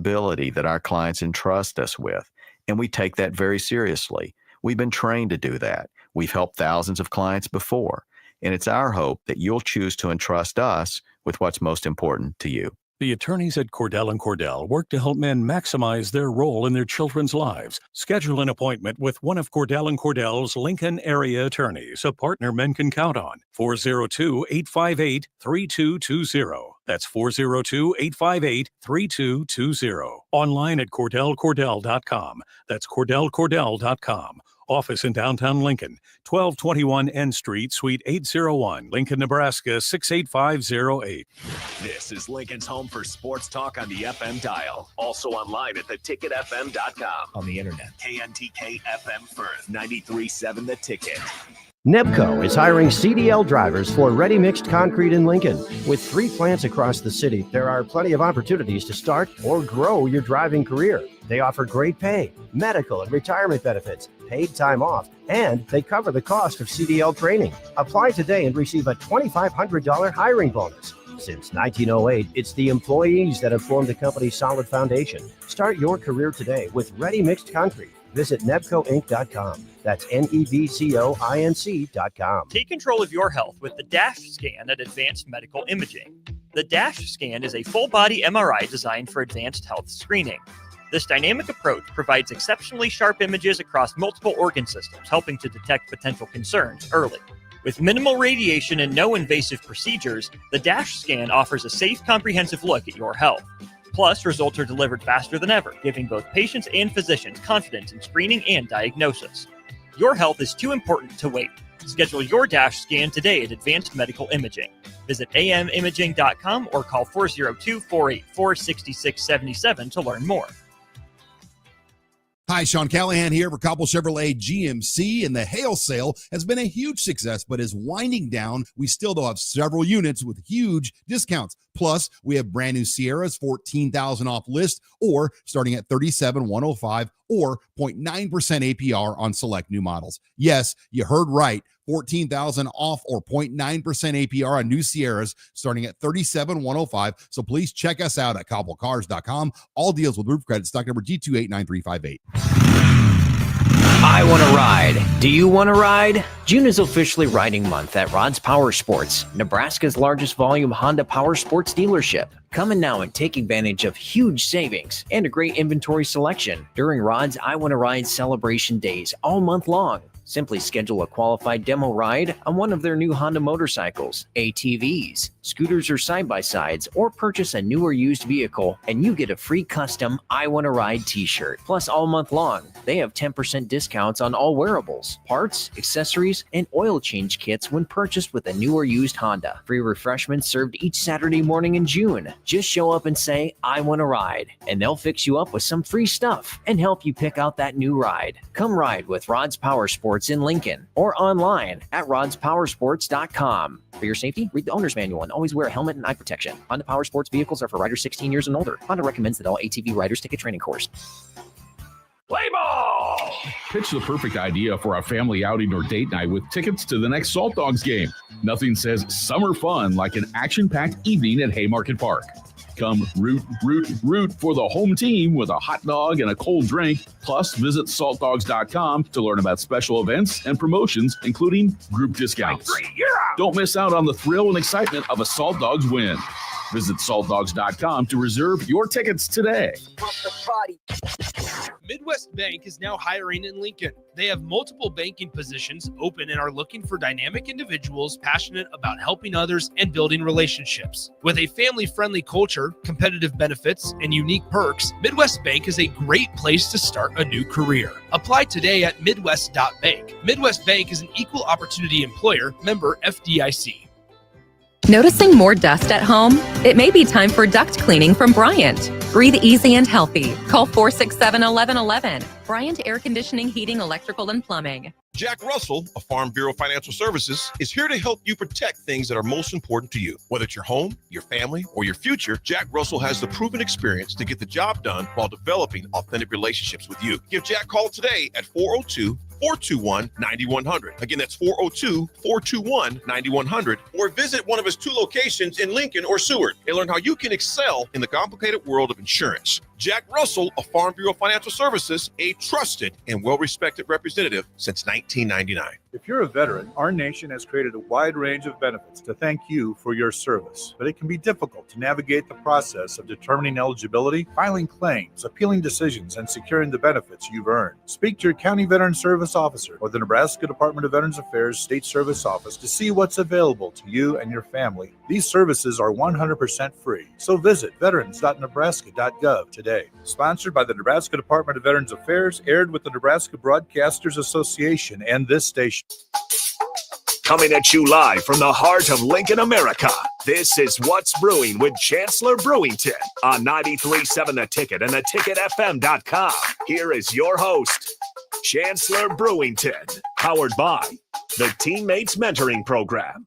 responsibility that our clients entrust us with, and we take that very seriously. We've been trained to do that. We've helped thousands of clients before, and it's our hope that you'll choose to entrust us with what's most important to you. The attorneys at Cordell & Cordell work to help men maximize their role in their children's lives. Schedule an appointment with one of Cordell & Cordell's Lincoln area attorneys, a partner men can count on. 402-858-3220. That's 402-858-3220. Online at CordellCordell.com. That's CordellCordell.com. Office in downtown Lincoln, 1221 N Street, Suite 801, Lincoln, Nebraska 68508. This is Lincoln's home for sports talk on the FM dial. Also online at theticketfm.com. On the internet. KNTK FM Firth, 93.7 The Ticket. Nebco is hiring CDL drivers for ready-mixed concrete in Lincoln. With 3 plants across the city, there are plenty of opportunities to start or grow your driving career. They offer great pay, medical and retirement benefits, paid time off, and they cover the cost of CDL training. Apply today and receive a $2,500 hiring bonus. Since 1908, it's the employees that have formed the company's solid foundation. Start your career today with ready-mixed concrete. Visit nebcoinc.com. That's nebcoinc.com. Take control of your health with the DASH scan at Advanced Medical Imaging. The DASH scan is a full-body MRI designed for advanced health screening. This dynamic approach provides exceptionally sharp images across multiple organ systems, helping to detect potential concerns early. With minimal radiation and no invasive procedures, the DASH scan offers a safe, comprehensive look at your health. Plus, results are delivered faster than ever, giving both patients and physicians confidence in screening and diagnosis. Your health is too important to wait. Schedule your DASH scan today at Advanced Medical Imaging. Visit amimaging.com or call 402-484-6677 to learn more. Hi, Sean Callahan here for Cobble Chevrolet GMC, and the hail sale has been a huge success, but is winding down. We still though have several units with huge discounts. Plus, we have brand new Sierras, $14,000 off list, or starting at $37,105, or 0.9% APR on select new models. Yes, you heard right. $14,000 off or 0.9% APR on new Sierras starting at $37,105. So please check us out at cobblecars.com. All deals with roof credit, stock number G289358. I want to ride. Do you want to ride? June is officially riding month at Rod's Power Sports, Nebraska's largest volume Honda Power Sports dealership. Come in now and take advantage of huge savings and a great inventory selection during Rod's I Want to Ride celebration days all month long. Simply schedule a qualified demo ride on one of their new Honda motorcycles, ATVs, scooters, or side-by-sides, or purchase a new or used vehicle, and you get a free custom I Want to Ride t-shirt. Plus, all month long, they have 10% discounts on all wearables, parts, accessories, and oil change kits when purchased with a new or used Honda. Free refreshments served each Saturday morning in June. Just show up and say, I want to ride, and they'll fix you up with some free stuff and help you pick out that new ride. Come ride with Rod's Power Sports in Lincoln or online at rodspowersports.com. For your safety, read the owner's manual and always wear a helmet and eye protection. Honda Power Sports vehicles are for riders 16 years and older. Honda recommends that all ATV riders take a training course. Play ball! Pitch the perfect idea for a family outing or date night with tickets to the next Salt Dogs game. Nothing says summer fun like an action-packed evening at Haymarket Park. Come root for the home team with a hot dog and a cold drink. Plus, visit saltdogs.com to learn about special events and promotions, including group discounts. Don't miss out on the thrill and excitement of a Salt Dogs win. Visit saltdogs.com to reserve your tickets today. Midwest Bank is now hiring in Lincoln. They have multiple banking positions open and are looking for dynamic individuals passionate about helping others and building relationships. With a family-friendly culture, competitive benefits, and unique perks, Midwest Bank is a great place to start a new career. Apply today at midwest.bank. Midwest Bank is an equal opportunity employer, member FDIC. Noticing more dust at home? It may be time for duct cleaning from Bryant. Breathe easy and healthy. Call 467-1111. Bryant Air Conditioning, Heating, Electrical, and Plumbing. Jack Russell of Farm Bureau Financial Services is here to help you protect things that are most important to you. Whether it's your home, your family, or your future, Jack Russell has the proven experience to get the job done while developing authentic relationships with you. Give Jack a call today at 402-421-9100. Again, that's 402-421-9100. Or visit one of his 2 locations in Lincoln or Seward and learn how you can excel in the complicated world of insurance. Jack Russell of Farm Bureau Financial Services, a trusted and well-respected representative since 1999. If you're a veteran, our nation has created a wide range of benefits to thank you for your service, but it can be difficult to navigate the process of determining eligibility, filing claims, appealing decisions, and securing the benefits you've earned. Speak to your county veteran service officer or the Nebraska Department of Veterans Affairs State Service Office to see what's available to you and your family. These services are 100% free, so visit veterans.nebraska.gov today. Sponsored by the Nebraska Department of Veterans Affairs, aired with the Nebraska Broadcasters Association and this station. Coming at you live from the heart of Lincoln, America. This is What's Brewing with Chancellor Brewington on 93.7 The Ticket and theticketfm.com. Here is your host, Chancellor Brewington, powered by the Teammates Mentoring Program.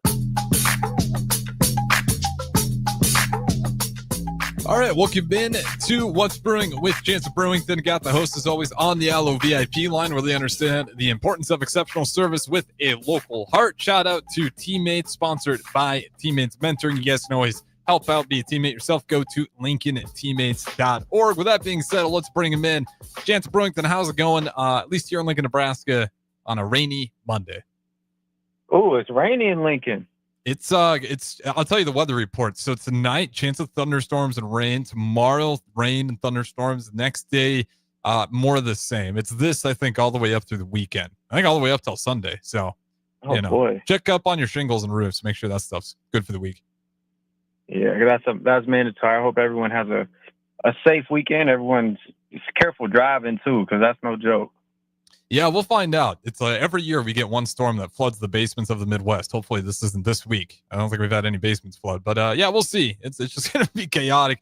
All right, welcome in to What's Brewing with Chancellor Brewington. Got the host, as always, on the Allo VIP line, where they understand the importance of exceptional service with a local heart. Shout out to Teammates, sponsored by Teammates Mentoring. You guys can always help out, be a teammate yourself. Go to lincolnteammates.org. With that being said, let's bring him in. Chancellor Brewington, how's it going, at least here in Lincoln, Nebraska, on a rainy Monday? Oh, it's rainy in Lincoln. It's I'll tell you the weather report. So tonight, chance of thunderstorms and rain. Tomorrow, rain and thunderstorms. Next day, more of the same. It's this, I think, all the way up through the weekend. I think all the way up till Sunday. So, boy, check up on your shingles and roofs. Make sure that stuff's good for the week. Yeah, that's mandatory. I hope everyone has a safe weekend. Everyone's careful driving too, because that's no joke. Yeah, we'll find out. It's every year we get one storm that floods the basements of the Midwest. Hopefully this isn't this week. I don't think we've had any basements flood, but yeah, we'll see. It's just going to be chaotic.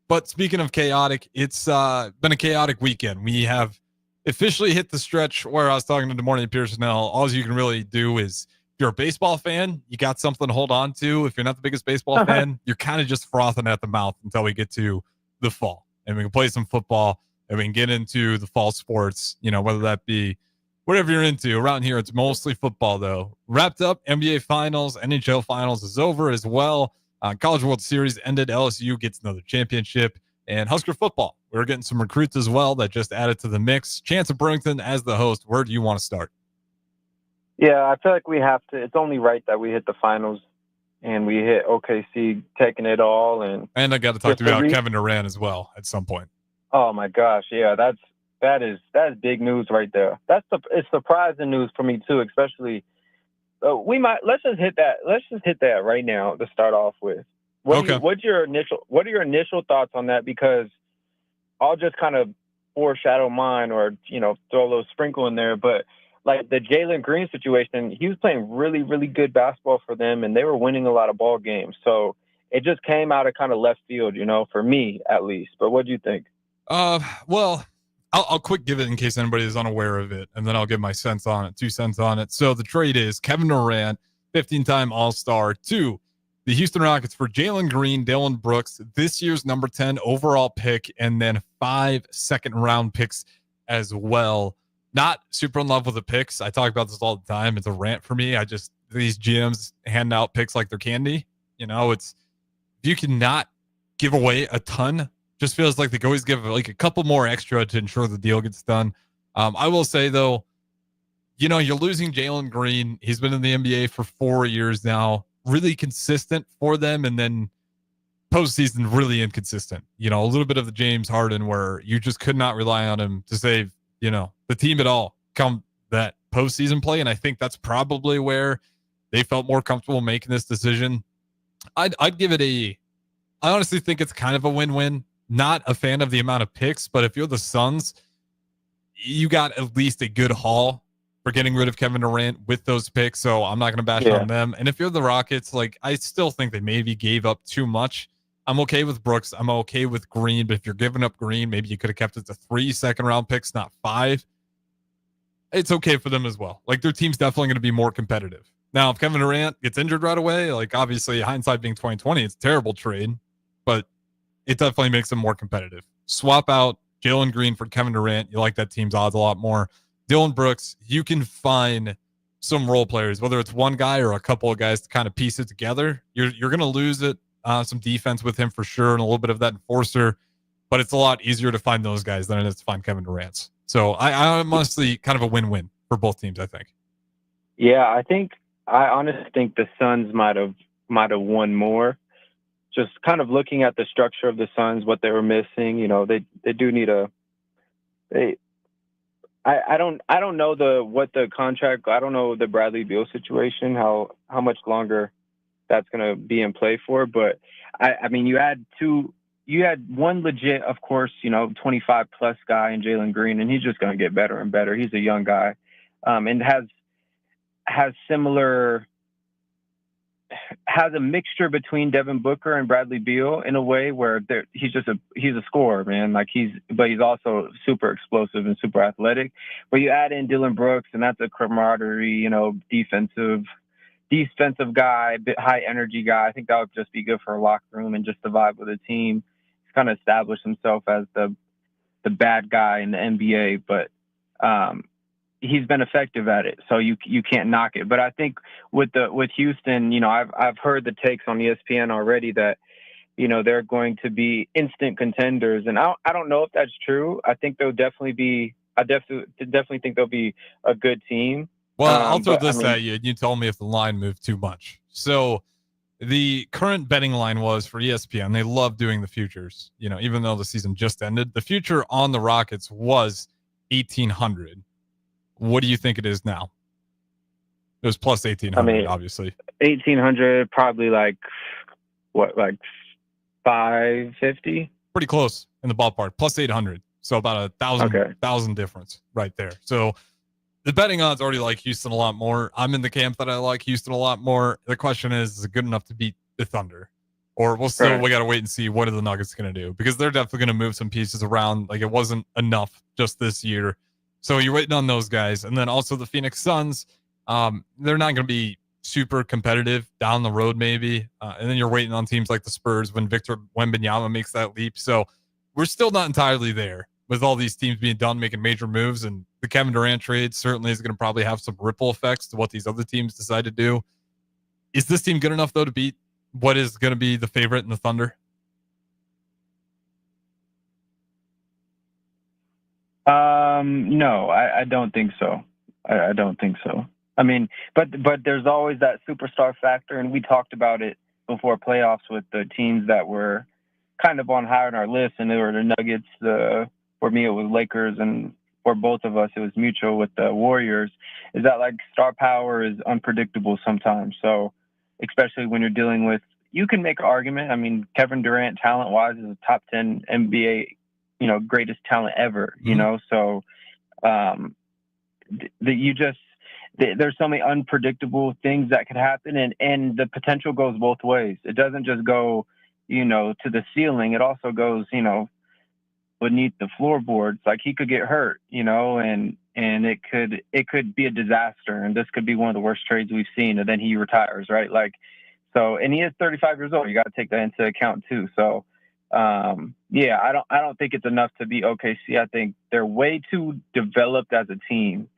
But speaking of chaotic, it's been a chaotic weekend. We have officially hit the stretch where I was talking to Des Moines Pearsonell. All you can really do is, if you're a baseball fan, you got something to hold on to. If you're not the biggest baseball fan, you're kind of just frothing at the mouth until we get to the fall. And we can play some football and we can get into the fall sports, whether that be whatever you're into. Around here, it's mostly football, though. Wrapped up, NBA Finals, NHL Finals is over as well. College World Series ended. LSU gets another championship. And Husker football, we're getting some recruits as well that just added to the mix. Chancellor Brewington, as the host, where do you want to start? Yeah, I feel like we have to. It's only right that we hit the finals and we hit OKC taking it all. And I got to talk to you about Kevin Durant as well at some point. Oh my gosh, yeah, that's big news right there. It's surprising news for me too, especially. Let's just hit that right now to start off with. What are your initial thoughts on that? Because I'll just kind of foreshadow mine, or throw a little sprinkle in there. But like the Jalen Green situation, he was playing really, really good basketball for them, and they were winning a lot of ball games. So it just came out of kind of left field, for me at least. But what do you think? Well, I'll quick give it in case anybody is unaware of it, and then I'll give my 2 cents on it. So the trade is Kevin Durant, 15-time All-Star, to the Houston Rockets for Jalen Green, Dillon Brooks, this year's number 10 overall pick, and then 5 second-round picks as well. Not super in love with the picks. I talk about this all the time. It's a rant for me. These GMs hand out picks like they're candy. If you cannot give away a ton, just feels like they could always give like a couple more extra to ensure the deal gets done. I will say though, you're losing Jalen Green. He's been in the NBA for 4 years now, really consistent for them. And then postseason really inconsistent, a little bit of the James Harden where you just could not rely on him to save, the team at all come that postseason play. And I think that's probably where they felt more comfortable making this decision. I'd give it I honestly think it's kind of a win-win. Not a fan of the amount of picks, but if you're the Suns, you got at least a good haul for getting rid of Kevin Durant with those picks. So I'm not going to bash on them. And if you're the Rockets, I still think they maybe gave up too much. I'm okay with Brooks. I'm okay with Green. But if you're giving up Green, maybe you could have kept it to 3 second-round picks, not 5. It's okay for them as well. Their team's definitely going to be more competitive. Now, if Kevin Durant gets injured right away, obviously hindsight being 2020, it's a terrible trade, but it definitely makes them more competitive. Swap out Jalen Green for Kevin Durant. You like that team's odds a lot more. Dillon Brooks, you can find some role players, whether it's one guy or a couple of guys to kind of piece it together. You're going to lose it, some defense with him for sure, and a little bit of that enforcer. but it's a lot easier to find those guys than it is to find Kevin Durant's. So I'm honestly kind of a win-win for both teams, I think. Yeah, I honestly think the Suns might have won more. Just kind of looking at the structure of the Suns, what they were missing, they do need I don't know what the contract. I don't know the Bradley Beal situation, how much longer that's going to be in play for. But I mean, you had one legit, of course, 25 plus guy in Jalen Green, and he's just going to get better and better. He's a young guy, and has a mixture between Devin Booker and Bradley Beal in a way where he's a scorer, man. But he's also super explosive and super athletic. But you add in Dylan Brooks, and that's a camaraderie, defensive guy, bit high energy guy. I think that would just be good for a locker room and just the vibe of the team. He's kind of established himself as the bad guy in the NBA, but he's been effective at it, so you can't knock it. But I think with Houston, I've heard the takes on ESPN already that they're going to be instant contenders, and I don't know if that's true. I think they'll definitely be. I definitely think they'll be a good team. Well, I'll throw this at you, and you tell me if the line moved too much. So the current betting line was for ESPN. They love doing the futures, even though the season just ended. The future on the Rockets was 1,800. What do you think it is now? It was plus 1,800, obviously. 1,800, probably like 550? Pretty close in the ballpark. Plus 800. So about a thousand difference right there. So the betting odds already like Houston a lot more. I'm in the camp that I like Houston a lot more. The question is it good enough to beat the Thunder? Or we got to wait and see what are the Nuggets going to do, because they're definitely going to move some pieces around. Like, it wasn't enough just this year. So you're waiting on those guys. And then also the Phoenix Suns, they're not going to be super competitive down the road maybe. And then you're waiting on teams like the Spurs when Victor Wembanyama makes that leap. So we're still not entirely there with all these teams being done, making major moves. And the Kevin Durant trade certainly is going to probably have some ripple effects to what these other teams decide to do. Is this team good enough, though, to beat what is going to be the favorite in the Thunder? No, I don't think so. I don't think so. I mean, but there's always that superstar factor, and we talked about it before playoffs with the teams that were kind of on high on our list, and they were the Nuggets. For me, it was Lakers, and for both of us, it was mutual with the Warriors. Is that like star power is unpredictable sometimes. So, especially when you're dealing with, you can make an argument. I mean, Kevin Durant, talent-wise, is a top 10 NBA, greatest talent ever. So there's so many unpredictable things that could happen, and the potential goes both ways. It doesn't just go, to the ceiling. It also goes, beneath the floorboards. Like, he could get hurt, and it could be a disaster. And this could be one of the worst trades we've seen. And then he retires, right? Like, so, and he is 35 years old. You got to take that into account too. So, I don't think it's enough to be OKC. I think they're way too developed as a team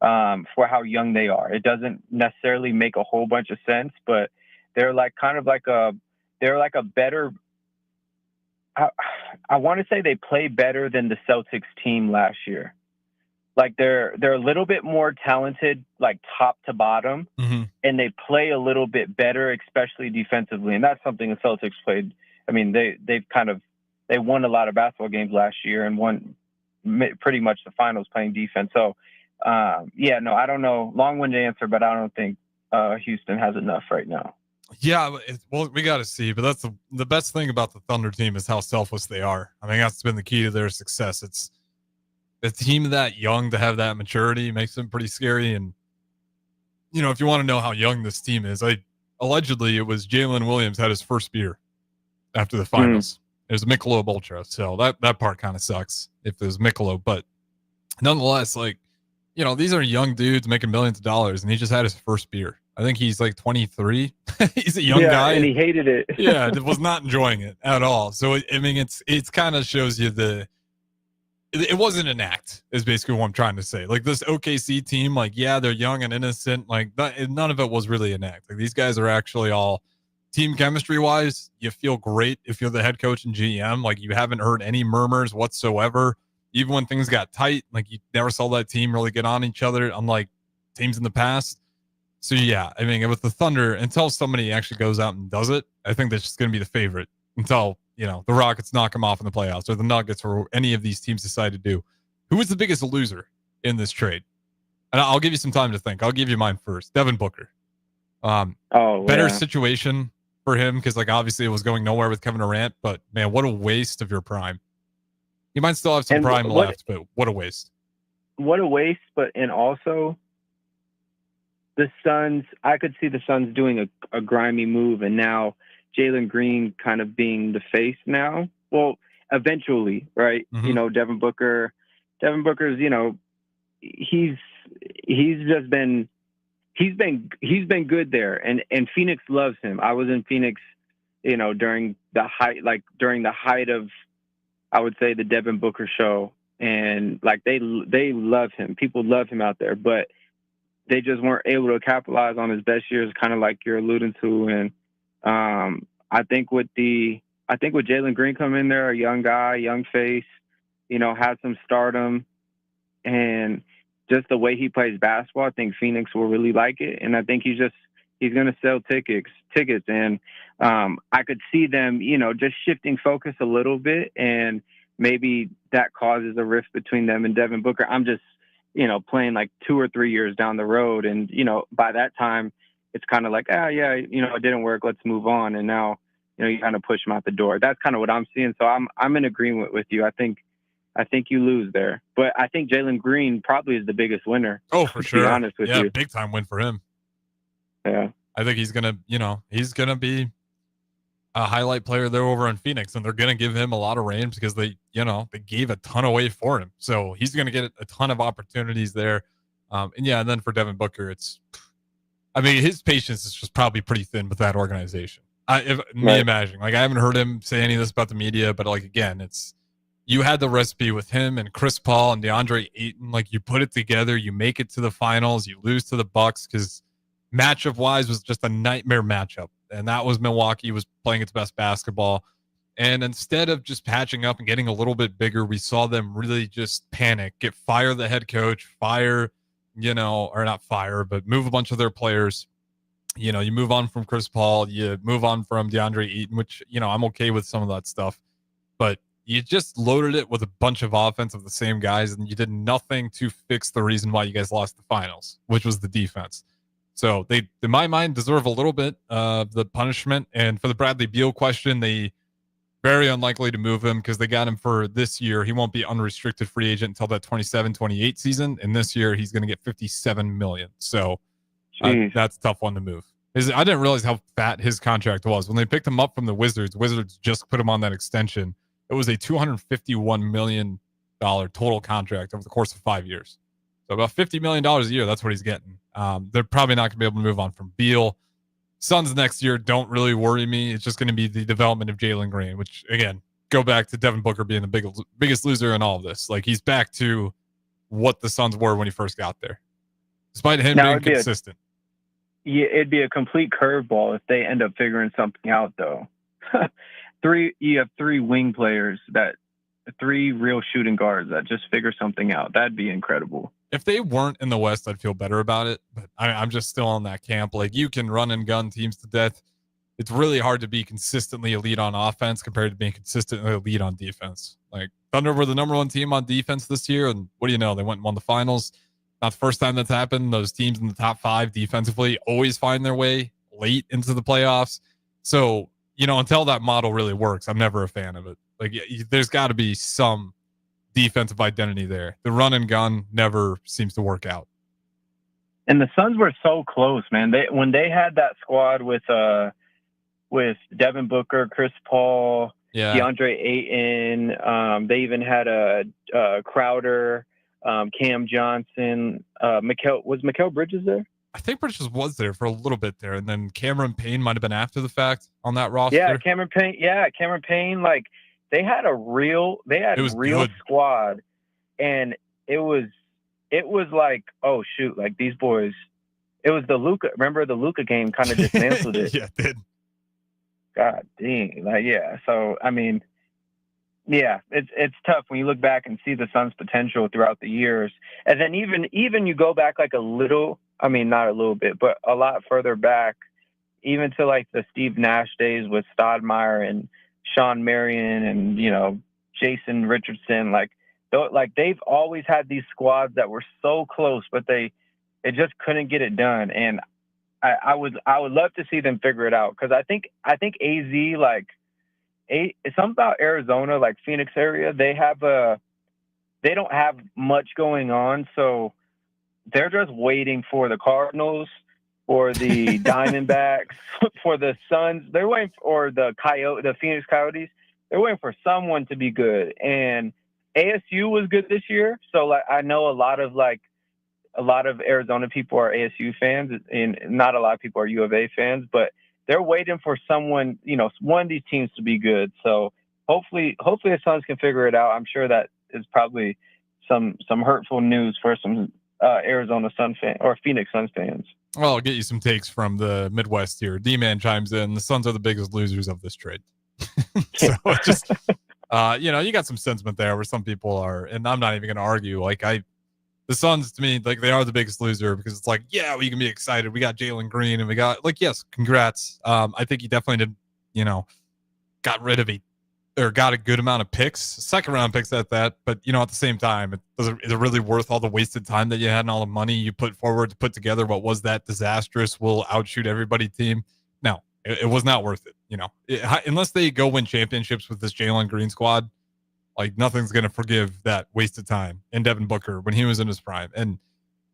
for how young they are. It doesn't necessarily make a whole bunch of sense, but they're like they're like a better. I want to say they play better than the Celtics team last year. Like, they're a little bit more talented, like top to bottom, and they play a little bit better, especially defensively. And that's something the Celtics played. I mean, they won a lot of basketball games last year and won pretty much the finals playing defense. So, I don't know. Long-winded answer, but I don't think Houston has enough right now. Yeah, well, we got to see. But that's the best thing about the Thunder team is how selfless they are. I mean, that's been the key to their success. It's a team that young to have that maturity makes them pretty scary. And, if you want to know how young this team is, allegedly it was Jalen Williams had his first beer after the finals. It was a Michelob Ultra, so that part kind of sucks if it was Michelob. But nonetheless, these are young dudes making millions of dollars, and he just had his first beer. I think he's like 23. He's a young guy, and he hated it. Yeah, was not enjoying it at all. So it's kind of shows you it wasn't an act, is basically what I'm trying to say. Like, this OKC team, they're young and innocent. Like, none of it was really an act. Like, these guys are actually all team chemistry wise, you feel great if you're the head coach and GM. Like, you haven't heard any murmurs whatsoever. Even when things got tight, like, you never saw that team really get on each other, unlike teams in the past. So yeah, I mean, with the Thunder, until somebody actually goes out and does it, I think that's just going to be the favorite until, the Rockets knock them off in the playoffs, or the Nuggets, or any of these teams decide to do. Who was the biggest loser in this trade? And I'll give you some time to think. I'll give you mine first. Devin Booker. Better situation for him, because, like, obviously it was going nowhere with Kevin Durant, but man, what a waste of your prime. You might still have some prime left, but what a waste. What a waste, and also the Suns, I could see the Suns doing a grimy move, and now Jalen Green kind of being the face now. Well, eventually, right? Mm-hmm. Devin Booker's, he's just been good there, and Phoenix loves him. I was in Phoenix, during the height of, I would say, the Devin Booker show, and like they love him. People love him out there, but they just weren't able to capitalize on his best years, kind of like you're alluding to. And I think with Jalen Green coming in there, a young guy, young face, had some stardom, and just the way he plays basketball, I think Phoenix will really like it. And I think he's going to sell tickets. And I could see them, just shifting focus a little bit, and maybe that causes a rift between them and Devin Booker. I'm just, playing like 2 or 3 years down the road. And, by that time it's kind of like, it didn't work. Let's move on. And now, you kind of push him out the door. That's kind of what I'm seeing. So I'm in agreement with you. I think you lose there, but I think Jalen Green probably is the biggest winner. Oh, for sure. To be honest with you. Big time win for him. Yeah. I think he's going to be a highlight player there over in Phoenix, and they're going to give him a lot of range because they gave a ton away for him. So he's going to get a ton of opportunities there. And then for Devin Booker, his patience is just probably pretty thin with that organization. Imagining, like, I haven't heard him say any of this about the media, but like, again, you had the recipe with him and Chris Paul and DeAndre Ayton. Like, you put it together, you make it to the finals, you lose to the Bucks because matchup wise was just a nightmare matchup. And that was Milwaukee was playing its best basketball. And instead of just patching up and getting a little bit bigger, we saw them really just panic, fire the head coach, or not fire, but move a bunch of their players. You move on from Chris Paul, you move on from DeAndre Ayton, which, I'm okay with some of that stuff. But you just loaded it with a bunch of offense of the same guys, and you did nothing to fix the reason why you guys lost the finals, which was the defense. So they, in my mind, deserve a little bit of the punishment. And for the Bradley Beal question, they very unlikely to move him because they got him for this year. He won't be unrestricted free agent until that 27-28 season. And this year he's going to get $57 million. So that's a tough one to move. I didn't realize how fat his contract was. When they picked him up from the Wizards just put him on that extension. It was a $251 million total contract over the course of 5 years. So about $50 million a year, that's what he's getting. They're probably not going to be able to move on from Beal. Suns next year don't really worry me. It's just going to be the development of Jalen Green, which, again, go back to Devin Booker being the biggest loser in all of this. Like, he's back to what the Suns were when he first got there, despite him being consistent. It'd be a complete curveball if they end up figuring something out, though. You have 3 wing players, 3 real shooting guards that just figure something out. That'd be incredible. If they weren't in the West, I'd feel better about it. But I'm just still in that camp. Like, you can run and gun teams to death. It's really hard to be consistently elite on offense compared to being consistently elite on defense. Like, Thunder were the number 1 team on defense this year, and what do you know? They went and won the finals. Not the first time that's happened. Those teams in the top 5 defensively always find their way late into the playoffs. So, until that model really works, I'm never a fan of it. Like, there's got to be some defensive identity there. The run and gun never seems to work out. And the Suns were so close, man. When they had that squad with Devin Booker, Chris Paul, DeAndre Ayton, they even had a Crowder, Cam Johnson, was Mikal Bridges there? I think Bridges was there for a little bit there, and then Cameron Payne might have been after the fact on that roster. Yeah, Cameron Payne. Like, they had a real squad, and it was like, oh shoot, like these boys. It was the Luka. Remember the Luka game kind of dismantled it. Yeah, it did. God dang. Like, yeah. So, I mean, yeah, it's tough when you look back and see the Suns' potential throughout the years. And then even you go back like a little, I mean, not a little bit, but a lot further back, even to like the Steve Nash days with Stoudemire and Sean Marion and, Jason Richardson, like they've always had these squads that were so close, but they just couldn't get it done. And I would love to see them figure it out. Cause I think AZ, like, it's something about Arizona, like Phoenix area. They don't have much going on, so they're just waiting for the Cardinals, for the Diamondbacks, for the Suns. They're waiting for the Phoenix Coyotes. They're waiting for someone to be good. And ASU was good this year, so like I know a lot of Arizona people are ASU fans, and not a lot of people are U of A fans, but they're waiting for someone, one of these teams to be good. So hopefully the Suns can figure it out. I'm sure that is probably some hurtful news for some Arizona Sun fan or Phoenix Suns fans. Well, I'll get you some takes from the Midwest here. D-Man chimes in. The Suns are the biggest losers of this trade. So it's just, you got some sentiment there where some people are, and I'm not even going to argue. Like the Suns, to me, like, they are the biggest loser because it's like, yeah, we can be excited. We got Jalen Green and we got, like, yes, congrats. I think he definitely did, got rid of got a good amount of picks, second round picks at that. But, at the same time, is it really worth all the wasted time that you had and all the money you put forward to put together what was that disastrous, will outshoot everybody team? No, it was not worth it. Unless they go win championships with this Jalen Green squad, like, nothing's going to forgive that wasted time in Devin Booker when he was in his prime. And,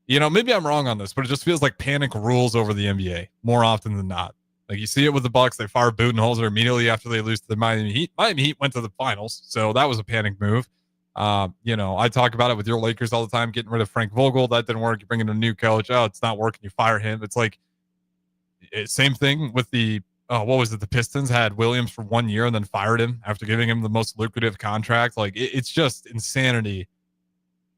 maybe I'm wrong on this, but it just feels like panic rules over the NBA more often than not. Like, you see it with the Bucks. They fire Budenholzer immediately after they lose to the Miami Heat. Miami Heat went to the finals, so that was a panic move. I talk about it with your Lakers all the time, getting rid of Frank Vogel. That didn't work. You bring in a new coach. Oh, it's not working. You fire him. It's like same thing with the the Pistons had Williams for 1 year and then fired him after giving him the most lucrative contract. Like, it's just insanity,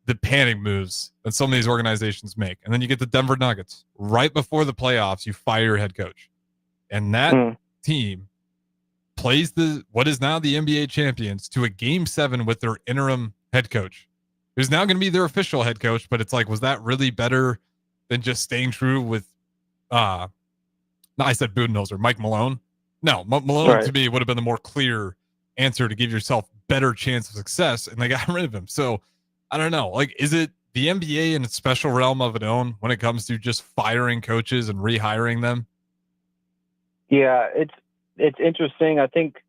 the panic moves that some of these organizations make. And then you get the Denver Nuggets right before the playoffs. You fire your head coach, and that team plays what is now the NBA champions to a game 7 with their interim head coach, who's now going to be their official head coach. But it's like, was that really better than just staying true with, I said Budenholzer, Mike Malone. No, Malone to me would have been the more clear answer to give yourself better chance of success, and they got rid of him. So I don't know. Like, is it the NBA in a special realm of its own when it comes to just firing coaches and rehiring them? Yeah, it's interesting. I think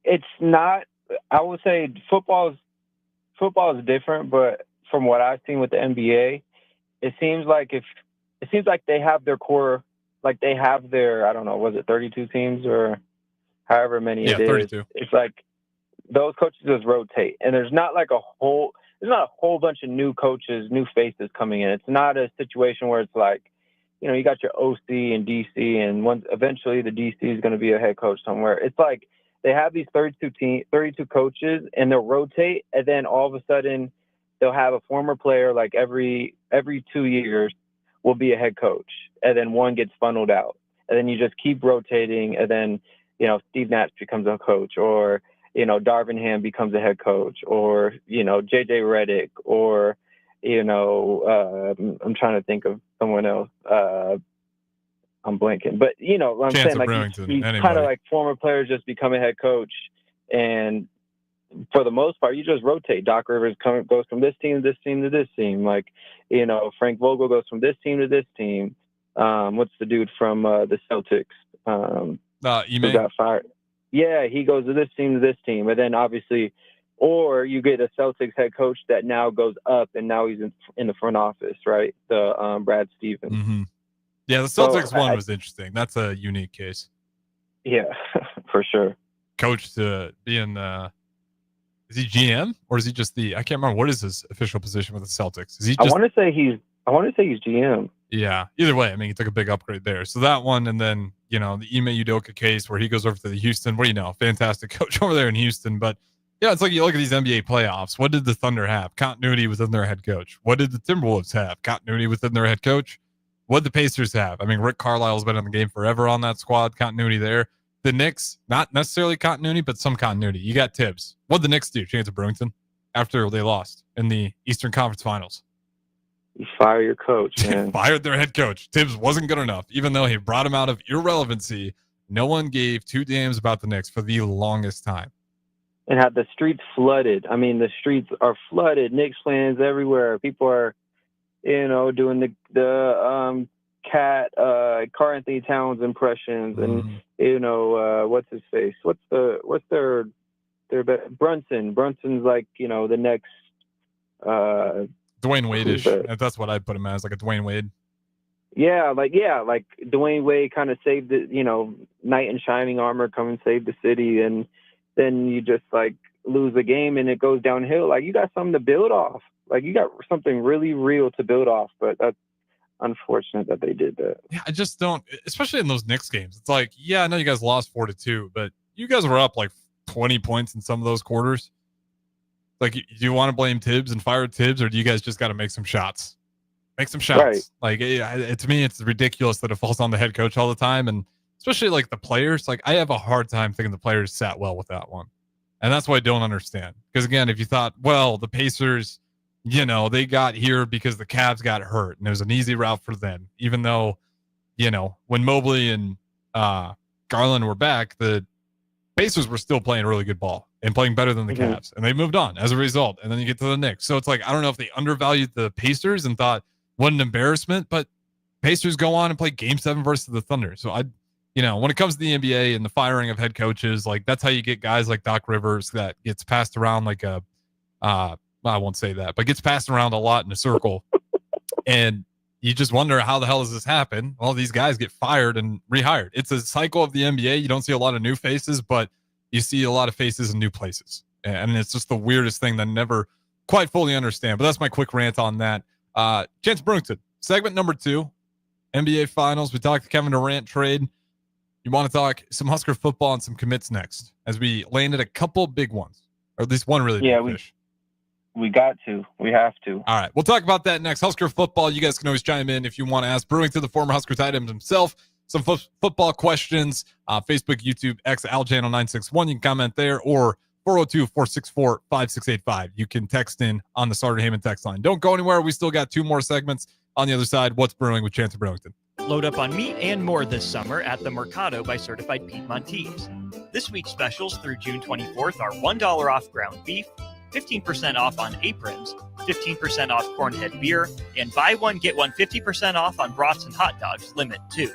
it's not. I would say football is different, but from what I've seen with the NBA, it seems like they have their core. Like, they have their, I don't know, was it 32 teams or however many it is? 32. It's like those coaches just rotate, and there's not a whole bunch of new coaches, new faces coming in. It's not a situation where it's like, you got your OC and DC, and eventually the DC is going to be a head coach somewhere. It's like they have these 32 coaches, and they'll rotate, and then all of a sudden they'll have a former player, like every 2 years, will be a head coach, and then one gets funneled out, and then you just keep rotating, and then Steve Nash becomes a coach, or Darvin Ham becomes a head coach, or JJ Redick, or I'm trying to think of someone else. I'm blanking, but what I'm saying, like, you kind of like former players just become a head coach, and for the most part, you just rotate. Doc Rivers goes from this team to this team to this team. Like, Frank Vogel goes from this team to this team. What's the dude from the Celtics? Who got fired? Yeah, he goes to this team to this team. And then obviously, or you get a Celtics head coach that now goes up, and now he's in the front office, right? The Brad Stevens. Mm-hmm. Yeah, the Celtics one was interesting. That's a unique case. Yeah, for sure. Coach to be in is he GM or is he just I can't remember, what is his official position with the Celtics? Is he just, I want to say he's GM. Yeah. Either way, I mean, he took a big upgrade there. So that one, and then the Ime Udoka case where he goes over to the Houston. What do you know? Fantastic coach over there in Houston. But yeah, it's like you look at these NBA playoffs. What did the Thunder have? Continuity within their head coach. What did the Timberwolves have? Continuity within their head coach. What did the Pacers have? I mean, Rick Carlisle's been in the game forever on that squad. Continuity there. the Knicks, not necessarily continuity, but some continuity. You got Tibbs. What'd the Knicks do, Chancellor Brewington, after they lost in the Eastern Conference Finals? You fire your coach, man. Fired their head coach. Tibbs wasn't good enough, even though he brought him out of irrelevancy. No one gave two damns about the Knicks for the longest time. And had the streets flooded. I mean, the streets are flooded. Knicks fans everywhere. People are, doing the Carl Anthony Towns impressions, and what's his face? What's their Brunson? Brunson's like the next Dwayne Wade-ish. That's what I'd put him as, like a Dwayne Wade. Yeah, like Dwayne Wade kind of saved the knight in shining armor, come and save the city, and then you just like lose the game and it goes downhill. Like, you got something to build off. Like, you got something really real to build off, but that's unfortunate that they did that. Yeah, I just don't, especially in those Knicks games. It's like, yeah, I know you guys lost 4-2, but you guys were up like 20 points in some of those quarters. Like, do you want to blame Tibbs and fire Tibbs, or do you guys just got to make some shots? Make some shots. Right. Like, to me, it's ridiculous that it falls on the head coach all the time, and especially like the players. Like, I have a hard time thinking the players sat well with that one, and that's what I don't understand. Because again, if you thought, well, the Pacers, they got here because the Cavs got hurt, and it was an easy route for them, even though, when Mobley and Garland were back, the Pacers were still playing really good ball and playing better than the Cavs, and they moved on as a result. And then you get to the Knicks. So it's like, I don't know if they undervalued the Pacers and thought, what an embarrassment, but Pacers go on and play Game 7 versus the Thunder. So when it comes to the NBA and the firing of head coaches, like, that's how you get guys like Doc Rivers that gets passed around like I won't say that, but gets passed around a lot in a circle. And you just wonder, how the hell does this happen? Well, these guys get fired and rehired. It's a cycle of the NBA. You don't see a lot of new faces, but you see a lot of faces in new places. And it's just the weirdest thing that I never quite fully understand. But that's my quick rant on that. Chancellor Brewington, segment number 2, NBA Finals. We talked the Kevin Durant trade. You want to talk some Husker football and some commits next, as we landed a couple big ones, or at least one really big fish. We got to. We have to. All right. We'll talk about that next. Husker football. You guys can always chime in if you want to ask Brewington, the former Husker tight end himself, some football questions. Facebook, YouTube, X, Al Channel 961. You can comment there, or 402-464-5685. You can text in on the Starter Heyman text line. Don't go anywhere. We still got 2 more segments on the other side. What's brewing with Chancellor Brewington? Load up on meat and more this summer at the Mercado by Certified Piedmontese. This week's specials through June 24th are $1 off ground beef, 15% off on aprons, 15% off cornhead beer, and buy one, get one 50% off on brats and hot dogs, limit 2.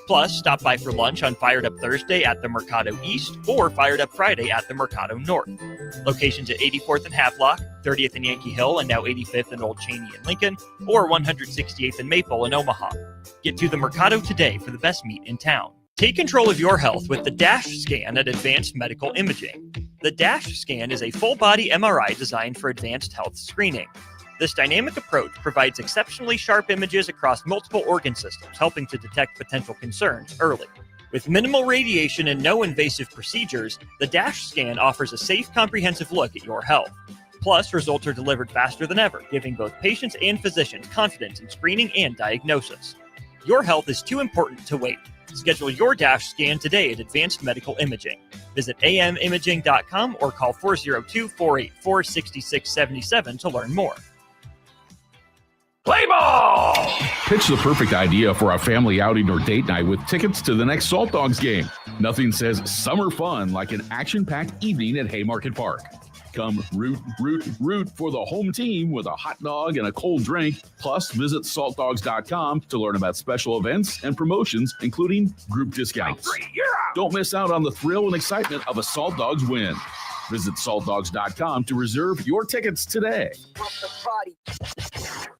Plus, stop by for lunch on Fired Up Thursday at the Mercado East or Fired Up Friday at the Mercado North. Locations at 84th and Havelock, 30th and Yankee Hill, and now 85th and Old Cheney in Lincoln, or 168th and Maple in Omaha. Get to the Mercado today for the best meat in town. Take control of your health with the DASH scan at Advanced Medical Imaging. The DASH scan is a full-body MRI designed for advanced health screening. This dynamic approach provides exceptionally sharp images across multiple organ systems, helping to detect potential concerns early. With minimal radiation and no invasive procedures, the DASH scan offers a safe, comprehensive look at your health. Plus, results are delivered faster than ever, giving both patients and physicians confidence in screening and diagnosis. Your health is too important to wait. Schedule your DASH scan today at Advanced Medical Imaging. Visit amimaging.com or call 402-484-6677 to learn more. Play ball! Pitch the perfect idea for a family outing or date night with tickets to the next Salt Dogs game. Nothing says summer fun like an action-packed evening at Haymarket Park. Come root for the home team with a hot dog and a cold drink. Plus, visit saltdogs.com to learn about special events and promotions, including group discounts. Don't miss out on the thrill and excitement of a Salt Dogs win. Visit saltdogs.com to reserve your tickets today.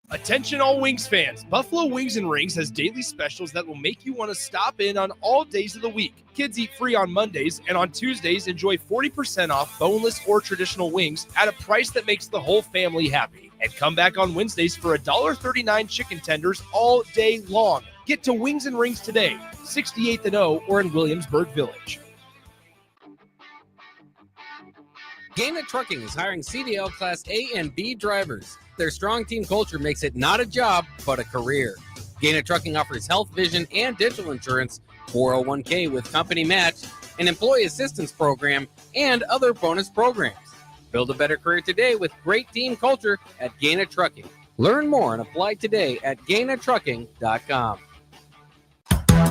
Attention all Wings fans. Buffalo Wings and Rings has daily specials that will make you want to stop in on all days of the week. Kids eat free on Mondays, and on Tuesdays, enjoy 40% off boneless or traditional wings at a price that makes the whole family happy. And come back on Wednesdays for $1.39 chicken tenders all day long. Get to Wings and Rings today, 68th and O, or in Williamsburg Village. Gaina Trucking is hiring CDL Class A and B drivers. Their strong team culture makes it not a job, but a career. Gaina Trucking offers health, vision, and dental insurance, 401k with company match, an employee assistance program, and other bonus programs. Build a better career today with great team culture at Gaina Trucking. Learn more and apply today at GainaTrucking.com.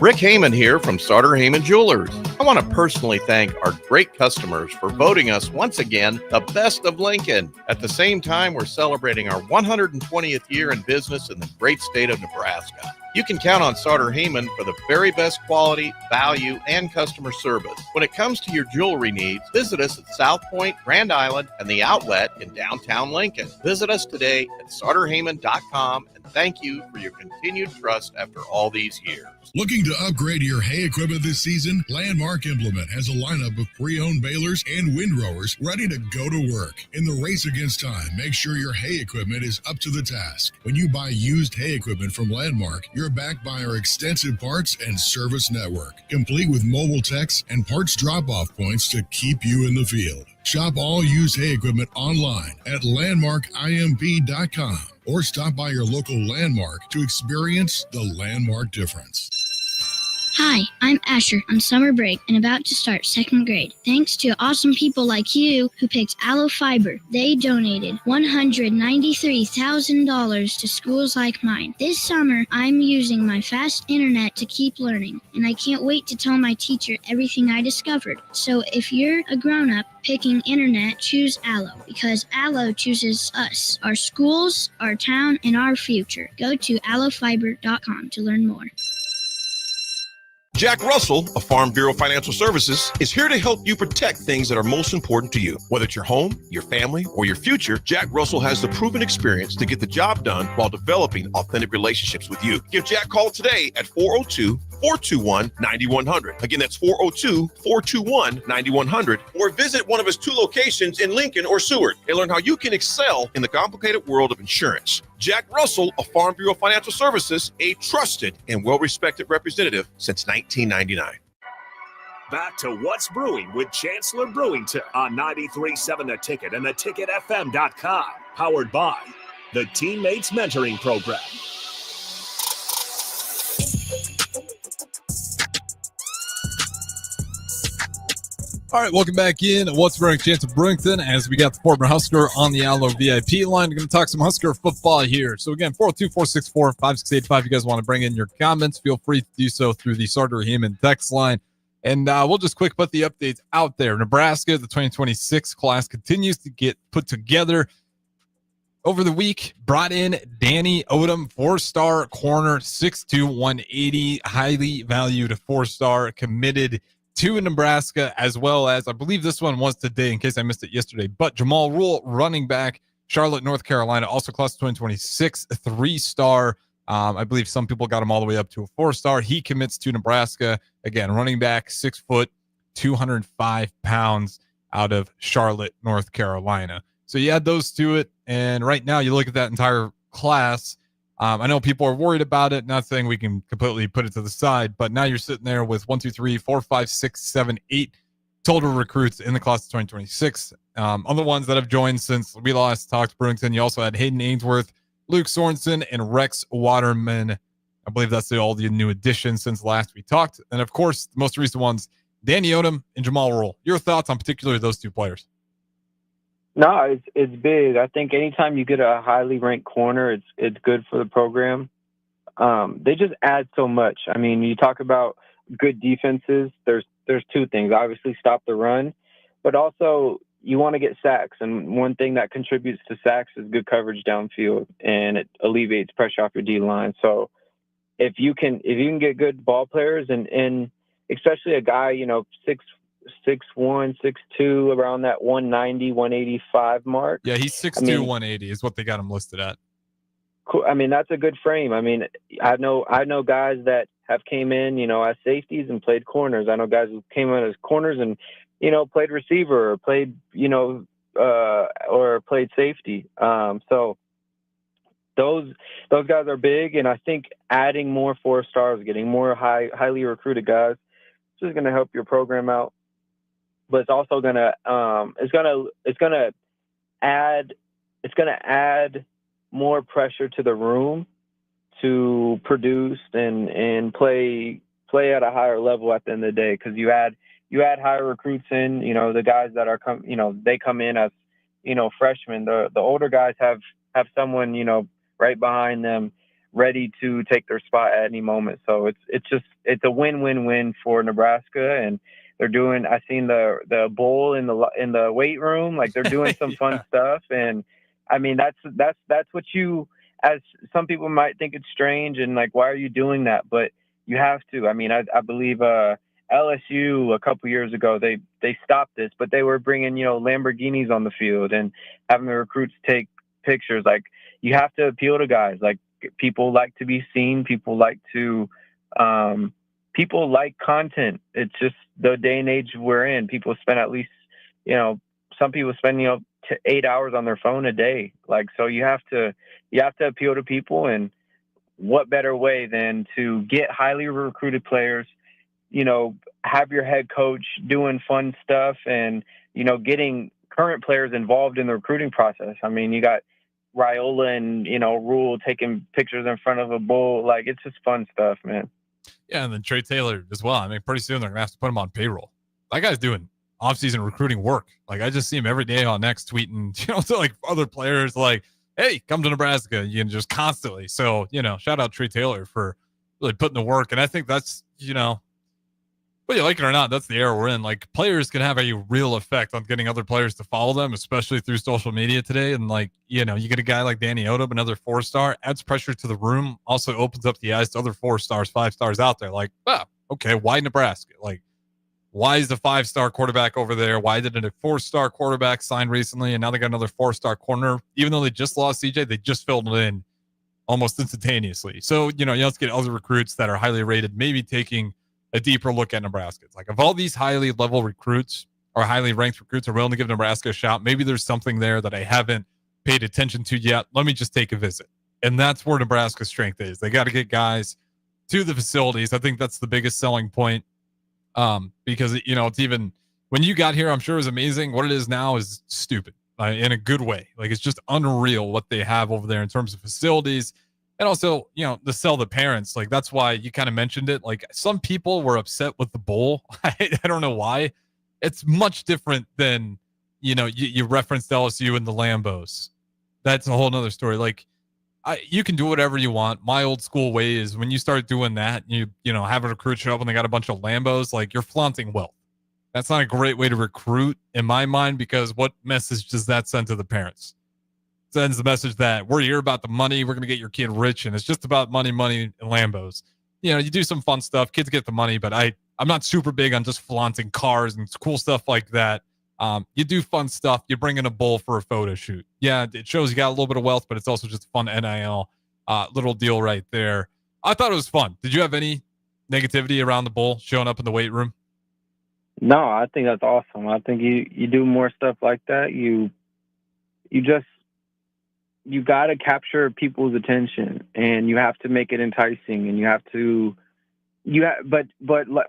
Rick Heyman here from Sartor Heyman Jewelers. I want to personally thank our great customers for voting us once again the best of Lincoln. At the same time, we're celebrating our 120th year in business in the great state of Nebraska. You can count on Sartor Heyman for the very best quality, value, and customer service. When it comes to your jewelry needs, visit us at South Point, Grand Island, and the Outlet in downtown Lincoln. Visit us today at sartorheyman.com, and thank you for your continued trust after all these years. Looking to upgrade your hay equipment this season? Landmark Implement has a lineup of pre-owned balers and windrowers ready to go to work. In the race against time, make sure your hay equipment is up to the task. When you buy used hay equipment from Landmark, you're backed by our extensive parts and service network, complete with mobile techs and parts drop-off points to keep you in the field. Shop all used hay equipment online at landmarkimp.com or stop by your local Landmark to experience the Landmark difference. Hi, I'm Asher on summer break and about to start second grade. Thanks to awesome people like you who picked Aloe Fiber, they donated $193,000 to schools like mine. This summer, I'm using my fast internet to keep learning, and I can't wait to tell my teacher everything I discovered. So if you're a grown-up picking internet, choose Aloe, because Aloe chooses us, our schools, our town, and our future. Go to aloefiber.com to learn more. Jack Russell of Farm Bureau Financial Services is here to help you protect things that are most important to you. Whether it's your home, your family, or your future, Jack Russell has the proven experience to get the job done while developing authentic relationships with you. Give Jack a call today at 402-421-9100. Again, that's 402-421-9100. Or visit one of his 2 locations in Lincoln or Seward and learn how you can excel in the complicated world of insurance. Jack Russell of Farm Bureau Financial Services, a trusted and well-respected representative since 1999. Back to What's Brewing with Chancellor Brewington on 93.7 The Ticket and theticketfm.com. Powered by the Teammates Mentoring Program. All right, welcome back in. What's Brewing, Chancellor Brewington, as we got the former Husker on the Allo VIP line. We're going to talk some Husker football here. So again, 402-464-5685. You guys want to bring in your comments, feel free to do so through the Sartor Heyman text line. And we'll just quick put the updates out there. Nebraska, the 2026 class continues to get put together. Over the week, brought in Danny Odom, 4-star corner, 6'2", 180, highly valued 4-star, committed to Nebraska, as well as, I believe this one was today in case I missed it yesterday, but Jamal Rule, running back, Charlotte, North Carolina, also class of 2026, 3-star. I believe some people got him all the way up to a 4-star. He commits to Nebraska. Again, running back, 6 foot, 205 pounds out of Charlotte, North Carolina. So you add those to it, and right now you look at that entire class. I know people are worried about it. Not saying we can completely put it to the side, but now you're sitting there with 1, 2, 3, 4, 5, 6, 7, 8 total recruits in the class of 2026. Other ones that have joined since we last talked, Brewington, you also had Hayden Ainsworth, Luke Sorensen, and Rex Waterman. I believe that's all the new additions since last we talked. And of course, the most recent ones, Danny Odom and Jamal Rule. Your thoughts on particularly those 2 players? No, it's big. I think anytime you get a highly ranked corner, it's good for the program. They just add so much. I mean, you talk about good defenses. There's 2 things. Obviously, stop the run, but also you want to get sacks. And one thing that contributes to sacks is good coverage downfield, and it alleviates pressure off your D line. So if you can get good ball players, and especially a guy, 6'1", 6'2", around that 190, 185 mark. Yeah, he's 6'2", 180 is what they got him listed at. Cool. I mean, that's a good frame. I mean, I know guys that have came in, as safeties and played corners. I know guys who came in as corners and, played receiver or played, or played safety. So those guys are big, and I think adding more 4-stars, getting more highly recruited guys, is just going to help your program out. But it's also gonna add more pressure to the room to produce and play play at a higher level at the end of the day, because you add higher recruits in. The guys that are they come in as freshmen. The older guys have someone right behind them, ready to take their spot at any moment. So it's a win-win-win for Nebraska, and they're doing. I seen the bowl in the weight room, like they're doing some fun stuff, and I mean that's what you. As some people might think it's strange and like, why are you doing that? But you have to. I mean, I believe LSU a couple years ago they stopped this, but they were bringing Lamborghinis on the field and having the recruits take pictures. Like, you have to appeal to guys. Like, people like to be seen. People like content. It's just the day and age we're in. People spend at least some people spend 8 hours on their phone a day. Like, so you have to appeal to people, and what better way than to get highly recruited players, have your head coach doing fun stuff, and getting current players involved in the recruiting process. I mean, you got Raiola and Rule taking pictures in front of a bull. Like, it's just fun stuff, man. Yeah, and then Trey Taylor as well. I mean, pretty soon they're gonna have to put him on payroll. That guy's doing off-season recruiting work. Like, I just see him every day on X tweeting, to like other players, like, hey, come to Nebraska, just constantly. So, shout out Trey Taylor for really putting the work. And I think that's, whether you like it or not, that's the era we're in. Like, players can have a real effect on getting other players to follow them, especially through social media today. And like, you get a guy like Danny Odom, another 4-star, adds pressure to the room, also opens up the eyes to other 4-stars, 5-stars out there. Like, okay, why Nebraska? Like, why is the 5-star quarterback over there? Why did a 4-star quarterback sign recently, and now they got another 4-star corner? Even though they just lost CJ, they just filled it in almost instantaneously. So, you have to get other recruits that are highly rated, maybe taking a deeper look at Nebraska. It's like, if all these highly level recruits or highly ranked recruits are willing to give Nebraska a shot, maybe there's something there that I haven't paid attention to yet. Let me just take a visit. And that's where Nebraska's strength is. They got to get guys to the facilities. I think that's the biggest selling point. Because it's even when you got here, I'm sure it was amazing. What it is now is stupid in a good way. Like, it's just unreal what they have over there in terms of facilities, and also, to sell the parents. Like, that's why you kind of mentioned it. Like, some people were upset with the bowl. I don't know why. It's much different than, you referenced LSU and the Lambos. That's a whole nother story. Like, you can do whatever you want. My old school way is when you start doing that, you have a recruit show up and they got a bunch of Lambos, like, you're flaunting wealth. That's not a great way to recruit in my mind, because what message does that send to the parents? It sends the message that we're here about the money. We're going to get your kid rich, and it's just about money, and Lambos. You do some fun stuff. Kids get the money, but I'm not super big on just flaunting cars and cool stuff like that. You do fun stuff. You bring in a bull for a photo shoot. Yeah, it shows you got a little bit of wealth, but it's also just a fun NIL little deal right there. I thought it was fun. Did you have any negativity around the bull showing up in the weight room? No, I think that's awesome. I think you do more stuff like that. You got to capture people's attention, and you have to make it enticing, and you have to. But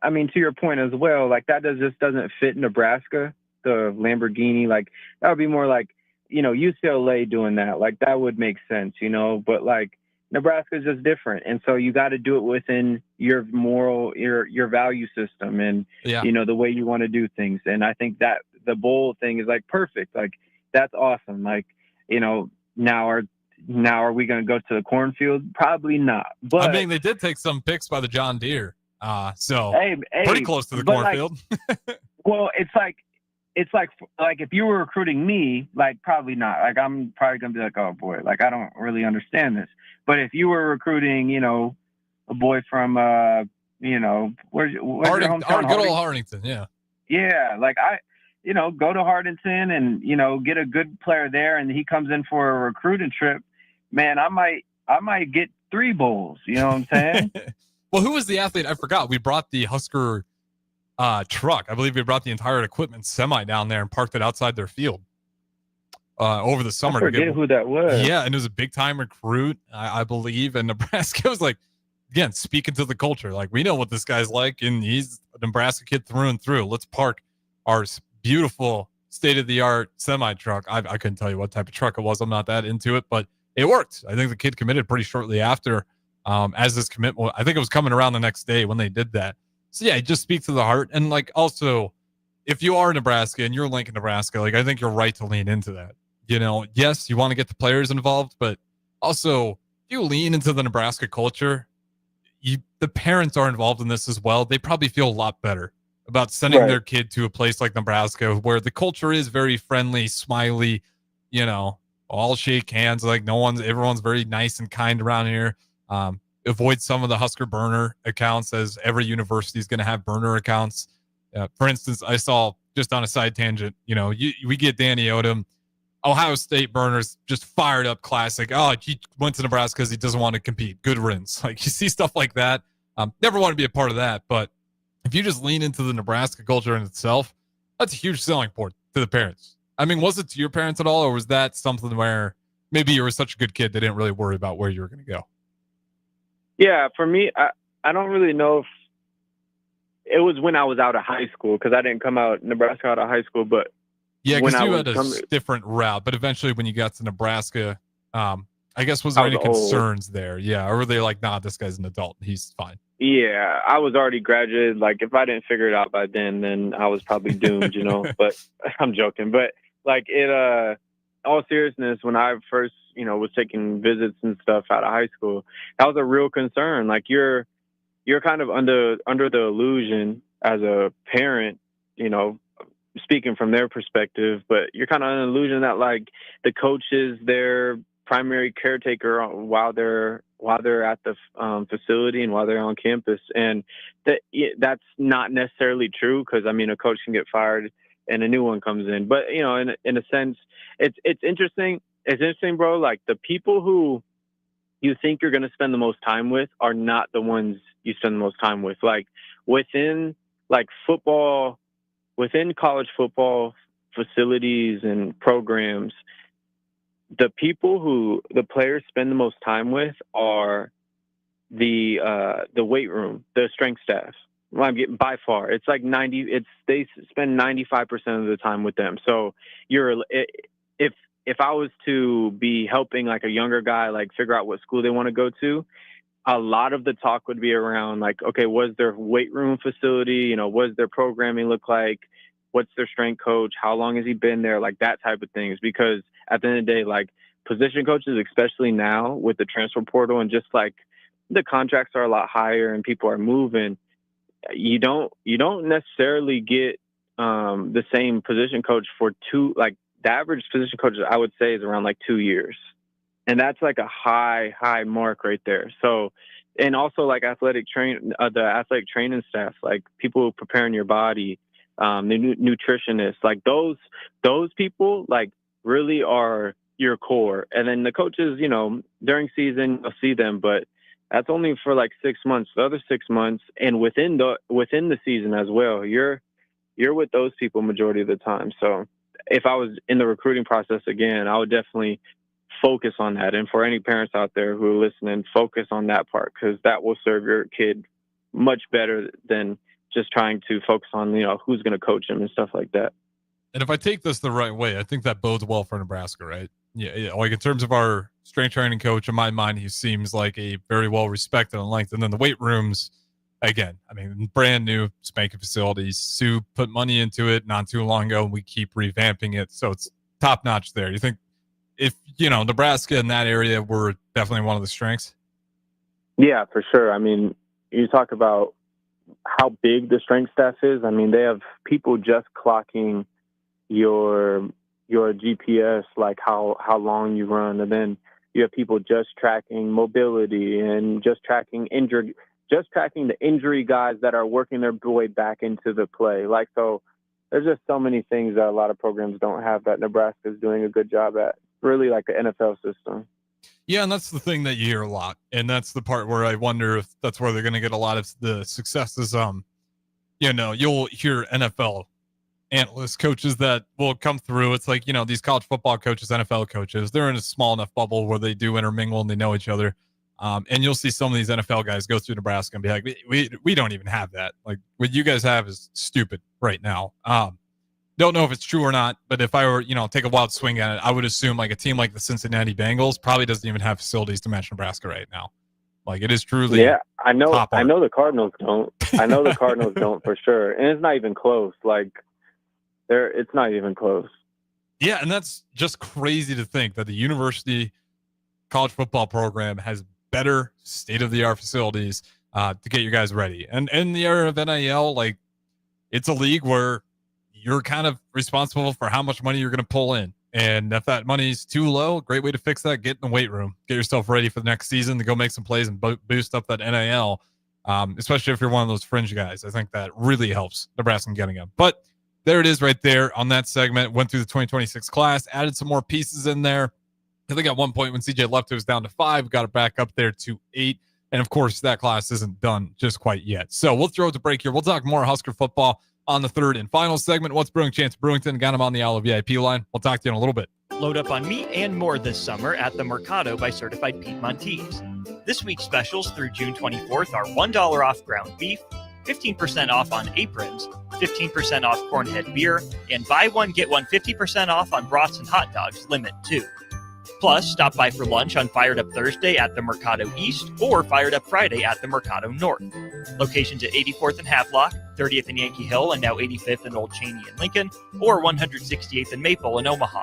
I mean, to your point as well, like, that just doesn't fit Nebraska. The Lamborghini, like, that would be more like, UCLA doing that. Like, that would make sense, but like, Nebraska is just different. And so you got to do it within your moral, your value system, and, the way you want to do things. And I think that the bowl thing is like perfect. Like, that's awesome. Like, now are we going to go to the cornfield? Probably not. But I mean, they did take some picks by the John Deere. So pretty close to the cornfield. Like, well, it's like if you were recruiting me, like, probably not. Like, I'm probably gonna be like, oh boy, like, I don't really understand this. But if you were recruiting, a boy from, where's your hometown? Good old Hartington, yeah. Yeah, like, go to Hartington and get a good player there, and he comes in for a recruiting trip. Man, I might get 3 bowls. You know what I'm saying? Well, who was the athlete? I forgot. We brought the Husker truck. I believe we brought the entire equipment semi down there and parked it outside their field over the summer. I forget who that was. Yeah, and it was a big time recruit, I believe. And Nebraska was like, again, speaking to the culture, like, we know what this guy's like, and he's a Nebraska kid through and through. Let's park our beautiful state-of-the-art semi truck. I couldn't tell you what type of truck it was. I'm not that into it, but it worked. I think the kid committed pretty shortly after. as this commitment. I think it was coming around the next day when they did that. So yeah, it just speaks to the heart. And like, also, if you are Nebraska and you're Lincoln, Nebraska, like, I think you're right to lean into that. You know, yes, you want to get the players involved, but also if you lean into the Nebraska culture, the parents are involved in this as well. They probably feel a lot better about sending their kid to a place like Nebraska where the culture is very friendly, smiley, you know, all shake hands. Like everyone's very nice and kind around here. Avoid some of the Husker burner accounts, as every university is going to have burner accounts. For instance, I saw, just on a side tangent, you know, we get Danny Odom, Ohio State burners, just fired up classic. Oh, he went to Nebraska because he doesn't want to compete. Good riddance. Like, you see stuff like that. Never want to be a part of that. But if you just lean into the Nebraska culture in itself, that's a huge selling point to the parents. I mean, was it to your parents at all, or was that something where maybe you were such a good kid they didn't really worry about where you were going to go? Yeah, for me, I don't really know if it was when I was out of high school, because I didn't come out Nebraska out of high school, but yeah, because you had a different route. But eventually, when you got to Nebraska, I guess, was there any concerns there? Yeah, or were they like, nah, this guy's an adult, he's fine? Yeah, I was already graduated. Like, if I didn't figure it out by then I was probably doomed, you know. But I'm joking. But like, all seriousness, when I first, you know, was taking visits and stuff out of high school, that was a real concern. Like, you're kind of under the illusion as a parent, you know, speaking from their perspective, but you're kind of under the illusion that, like, the coach is their primary caretaker while they're at the facility and while they're on campus. And that's not necessarily true, because, I mean, a coach can get fired and a new one comes in. But, you know, in a sense, it's interesting. It's interesting, bro. Like, the people who you think you're going to spend the most time with are not the ones you spend the most time with. Like, within, like, football, within college football facilities and programs, the people who the players spend the most time with are the weight room, the strength staff. Well, I'm getting, by far, it's like they spend 95% of the time with them. So if I was to be helping, like, a younger guy, like, figure out what school they want to go to, a lot of the talk would be around, like, okay, what's their weight room facility? You know, what does their programming look like? What's their strength coach? How long has he been there? Like, that type of things. Because at the end of the day, like, position coaches, especially now with the transfer portal and just, like, the contracts are a lot higher and people are moving, you don't necessarily get the same position coach for the average position coach, I would say, is around like 2 years. And that's like a high mark right there. So, and also, like, the athletic training staff, like, people preparing your body, the nutritionists, like, those people, like, really are your core. And then the coaches, you know, during season, you'll see them, but that's only for like 6 months. The other 6 months, and within the season as well, you're with those people majority of the time. So if I was in the recruiting process again, I would definitely focus on that. And for any parents out there who are listening, focus on that part, because that will serve your kid much better than just trying to focus on, you know, who's going to coach him and stuff like that. And if I take this the right way, I think that bodes well for Nebraska, right? Yeah. Like, in terms of our strength training coach, in my mind, he seems like a very well respected and liked. And then the weight rooms, again, I mean, brand new spanking facilities. Sue put money into it not too long ago, and we keep revamping it, so it's top notch there. You think, if, you know, Nebraska in that area were definitely one of the strengths? Yeah, for sure. I mean, you talk about how big the strength staff is. I mean, they have people just clocking your GPS, like how long you run, and then you have people just tracking mobility and just tracking the injury guys that are working their way back into the play. Like, so there's just so many things that a lot of programs don't have that Nebraska is doing a good job at. Really, like the NFL system. Yeah, and that's the thing that you hear a lot, and that's the part where I wonder if that's where they're going to get a lot of the successes. You know, you'll hear NFL analyst coaches that will come through. It's like, you know, these college football coaches, NFL coaches, they're in a small enough bubble where they do intermingle and they know each other. And you'll see some of these NFL guys go through Nebraska and be like, we don't even have that. Like, what you guys have is stupid right now. Don't know if it's true or not, but if I were, you know, take a wild swing at it, I would assume like a team like the Cincinnati Bengals probably doesn't even have facilities to match Nebraska right now. Like, it is truly. Yeah, I know. top I art. know the Cardinals don't. I know the Cardinals don't for sure, and it's not even close. Like, it's not even close. Yeah, and that's just crazy to think that the university college football program has better state-of-the-art facilities to get you guys ready. And in the era of NIL, like, it's a league where you're kind of responsible for how much money you're going to pull in. And if that money's too low, great way to fix that, get in the weight room, get yourself ready for the next season to go make some plays and boost up that NIL, especially if you're one of those fringe guys. I think that really helps Nebraska in getting them. But there it is right there on that segment. Went through the 2026 class, added some more pieces in there. I think at one point when CJ left, it was down to 5, got it back up there to 8. And of course, that class isn't done just quite yet. So we'll throw it to break here. We'll talk more Husker football on the third and final segment. What's brewing? Chancellor Brewington got him on the Owl VIP line. We'll talk to you in a little bit. Load up on meat and more this summer at the Mercado by Certified Piedmontese. This week's specials through June 24th are $1 off ground beef, 15% off on aprons, 15% off Cornhead beer, and buy one, get one 50% off on brats and hot dogs, limit 2. Plus, stop by for lunch on Fired Up Thursday at the Mercado East or Fired Up Friday at the Mercado North. Locations at 84th and Havelock, 30th and Yankee Hill, and now 85th and Old Cheney in Lincoln, or 168th and Maple in Omaha.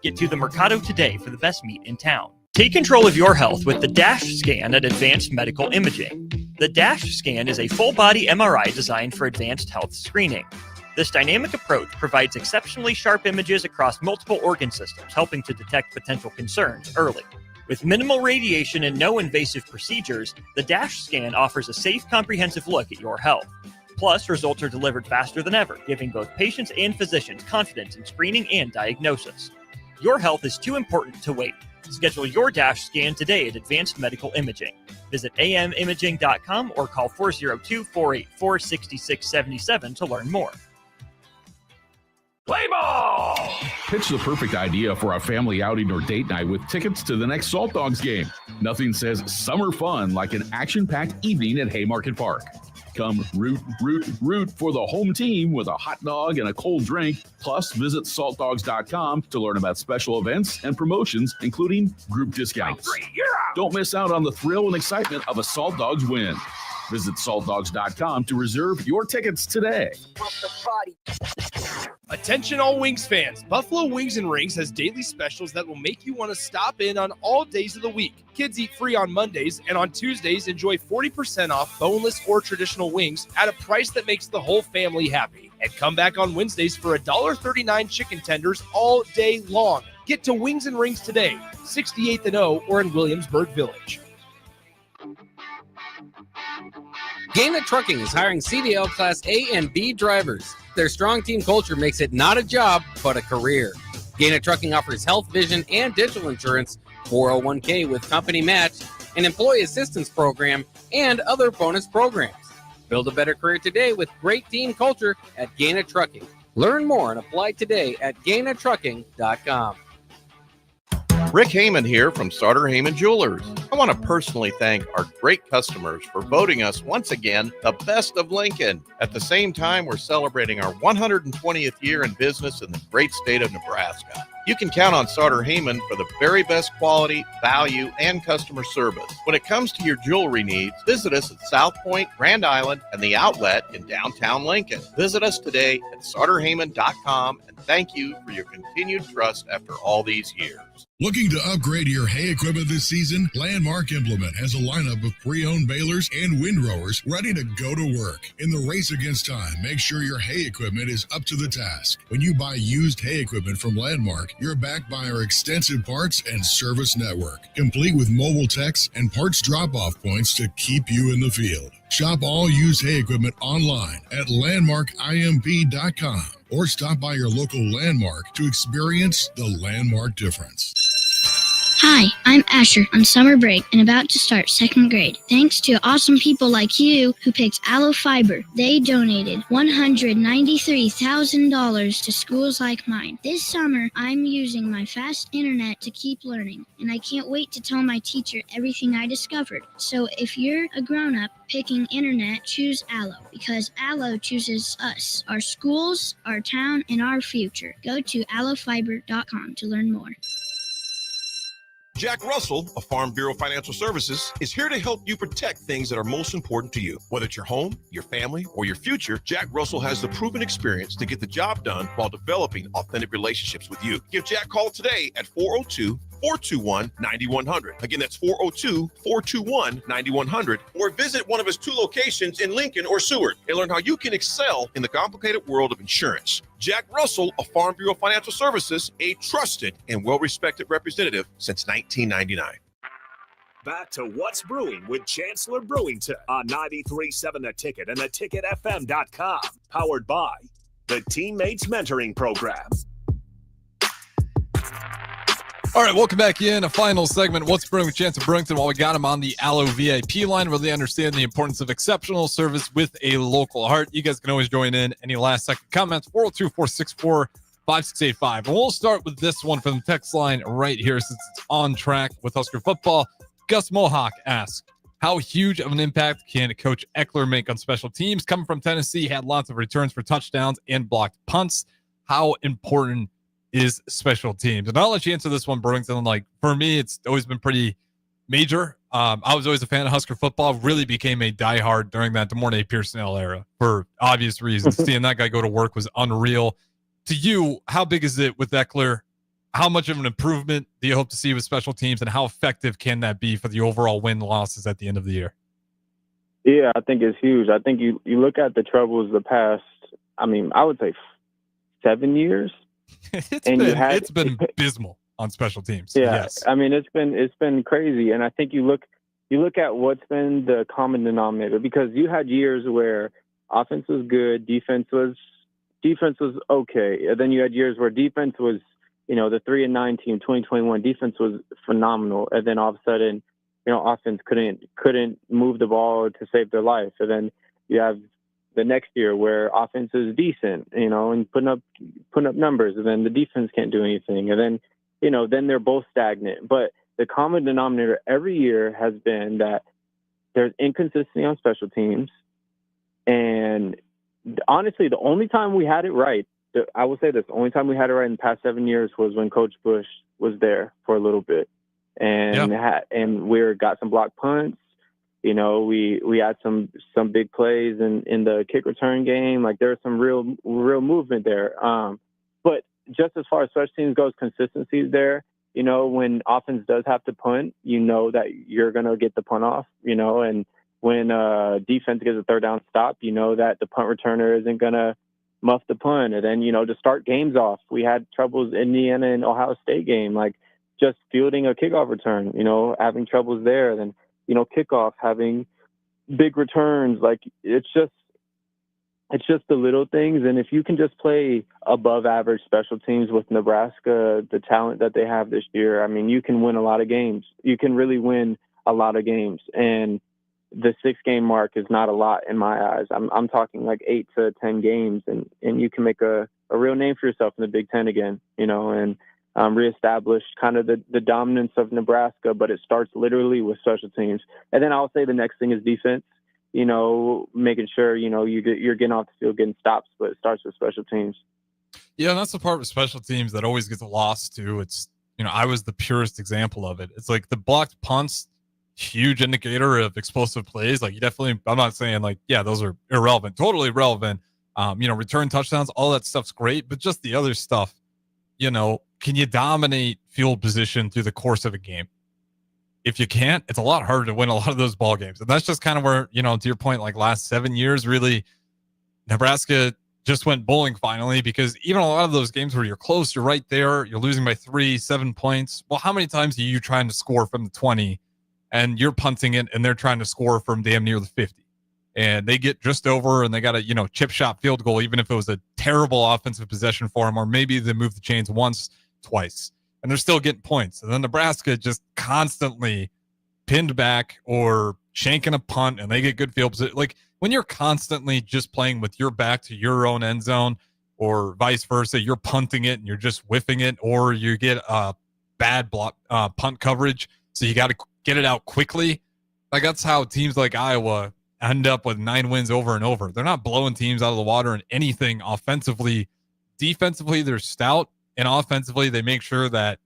Get to the Mercado today for the best meat in town. Take control of your health with the DASH scan at Advanced Medical Imaging. The DASH scan is a full-body MRI designed for advanced health screening. This dynamic approach provides exceptionally sharp images across multiple organ systems, helping to detect potential concerns early. With minimal radiation and no invasive procedures, the DASH scan offers a safe, comprehensive look at your health. Plus, results are delivered faster than ever, giving both patients and physicians confidence in screening and diagnosis. Your health is too important to wait. Schedule your DASH scan today at Advanced Medical Imaging. Visit amimaging.com or call 402-484-6677 to learn more. Play ball! Pitch the perfect idea for a family outing or date night with tickets to the next Salt Dogs game. Nothing says summer fun like an action-packed evening at Haymarket Park. Come root for the home team with a hot dog and a cold drink. Plus, visit saltdogs.com to learn about special events and promotions, including group discounts. Don't miss out on the thrill and excitement of a Salt Dogs win. Visit saltdogs.com to reserve your tickets today. Attention all Wings fans. Buffalo Wings and Rings has daily specials that will make you want to stop in on all days of the week. Kids eat free on Mondays, and on Tuesdays, enjoy 40% off boneless or traditional wings at a price that makes the whole family happy. And come back on Wednesdays for $1.39 chicken tenders all day long. Get to Wings and Rings today, 68th and O, or in Williamsburg Village. Gaina Trucking is hiring CDL Class A and B drivers. Their strong team culture makes it not a job, but a career. Gaina Trucking offers health, vision, and dental insurance, 401k with company match, an employee assistance program, and other bonus programs. Build a better career today with great team culture at Gaina Trucking. Learn more and apply today at GainaTrucking.com. Rick Heyman here from Starter Heyman Jewelers. I want to personally thank our great customers for voting us once again the best of Lincoln. At the same time, we're celebrating our 120th year in business in the great state of Nebraska. You can count on Starter Heyman for the very best quality, value, and customer service. When it comes to your jewelry needs, visit us at South Point, Grand Island, and the Outlet in downtown Lincoln. Visit us today at StarterHeyman.com, and thank you for your continued trust after all these years. Looking to upgrade your hay equipment this season? Landmark Implement has a lineup of pre-owned balers and windrowers ready to go to work. In the race against time, make sure your hay equipment is up to the task. When you buy used hay equipment from Landmark, you're backed by our extensive parts and service network, complete with mobile techs and parts drop-off points to keep you in the field. Shop all used hay equipment online at landmarkimp.com or stop by your local Landmark to experience the Landmark difference. Hi, I'm Asher on summer break and about to start second grade. Thanks to awesome people like you who picked Aloe Fiber. They donated $193,000 to schools like mine. This summer, I'm using my fast internet to keep learning, and I can't wait to tell my teacher everything I discovered. So if you're a grown-up picking internet, choose Aloe, because Aloe chooses us, our schools, our town, and our future. Go to aloefiber.com to learn more. Jack Russell of Farm Bureau Financial Services is here to help you protect things that are most important to you. Whether it's your home, your family, or your future, Jack Russell has the proven experience to get the job done while developing authentic relationships with you. Give Jack a call today at 402-421-9100. Again, that's 402-421-9100. Or visit one of his 2 locations in Lincoln or Seward and learn how you can excel in the complicated world of insurance. Jack Russell of Farm Bureau Financial Services, a trusted and well-respected representative since 1999. Back to What's Brewing with Chancellor Brewington on 93.7 The Ticket and theticketfm.com. Powered by the Teammates Mentoring Program. All right, welcome back in. A final segment, What's Brewing with Chancellor Brewington. While we got him on the Allo VIP line, really understand the importance of exceptional service with a local heart. You guys can always join in. Any last-second comments, 402-464-5685. And we'll start with this one from the text line right here since it's on track with Husker football. Gus Mohawk asks, how huge of an impact can Coach Eckler make on special teams? Coming from Tennessee, had lots of returns for touchdowns and blocked punts. How important is special teams? And I'll let you answer this one, Brewington. Like, for me, it's always been pretty major. I was always a fan of Husker football, really became a diehard during that DeMornay Pearsonell era for obvious reasons. Seeing that guy go to work was unreal. To you, how big is it with Eckler? How much of an improvement do you hope to see with special teams, and how effective can that be for the overall win losses at the end of the year? Yeah, I think it's huge. I think you look at the troubles the past, I would say 7 years. It's been abysmal on special teams. Yeah, yes. It's been crazy, and I think you look at what's been the common denominator, because you had years where offense was good, defense was okay, and then you had years where defense was, the 3-9 team, 2021 defense was phenomenal, and then all of a sudden, offense couldn't move the ball to save their life, and then you have the next year where offense is decent, and putting up numbers, and then the defense can't do anything. And then, then they're both stagnant. But the common denominator every year has been that there's inconsistency on special teams. And honestly, the only time we had it right, I will say this, the only time we had it right in the past 7 years was when Coach Bush was there for a little bit. And we got some blocked punts. We had some big plays in the kick return game. Like, there was some real movement there. But just as far as special teams goes, consistency is there. When offense does have to punt, that you're going to get the punt off, and when defense gets a third down stop, that the punt returner isn't going to muff the punt. And then, to start games off, we had troubles in Indiana and Ohio State game, like just fielding a kickoff return, having troubles there. Then, kickoff, having big returns. Like, it's just the little things. And if you can just play above average special teams with Nebraska, the talent that they have this year, you can win a lot of games. You can really win a lot of games. And the 6-game mark is not a lot in my eyes. I'm talking like 8 to 10 games, and you can make a real name for yourself in the Big Ten again, and reestablish kind of the dominance of Nebraska, but it starts literally with special teams. And then I'll say the next thing is defense, making sure, you're getting off the field, getting stops, but it starts with special teams. Yeah, and that's the part with special teams that always gets lost too. It's, I was the purest example of it. It's like the blocked punts, huge indicator of explosive plays. Like, you definitely, I'm not saying like, yeah, those are irrelevant, totally relevant. Return touchdowns, all that stuff's great, but just the other stuff, can you dominate field position through the course of a game? If you can't, it's a lot harder to win a lot of those ball games. And that's just kind of where, to your point, like last 7 years, really, Nebraska just went bowling finally, because even a lot of those games where you're close, you're right there, you're losing by 3-7 points. Well, how many times are you trying to score from the 20 and you're punting it and they're trying to score from damn near the 50? And they get just over and they got a, chip shot field goal, even if it was a terrible offensive possession for them, or maybe they move the chains once, twice, and they're still getting points. And then Nebraska just constantly pinned back or shanking a punt, and they get good field position. Like, when you're constantly just playing with your back to your own end zone, or vice versa, you're punting it and you're just whiffing it, or you get a bad punt coverage, so you got to get it out quickly. Like, that's how teams like Iowa end up with 9 wins over and over. They're not blowing teams out of the water in anything offensively. Defensively, they're stout, and offensively, they make sure that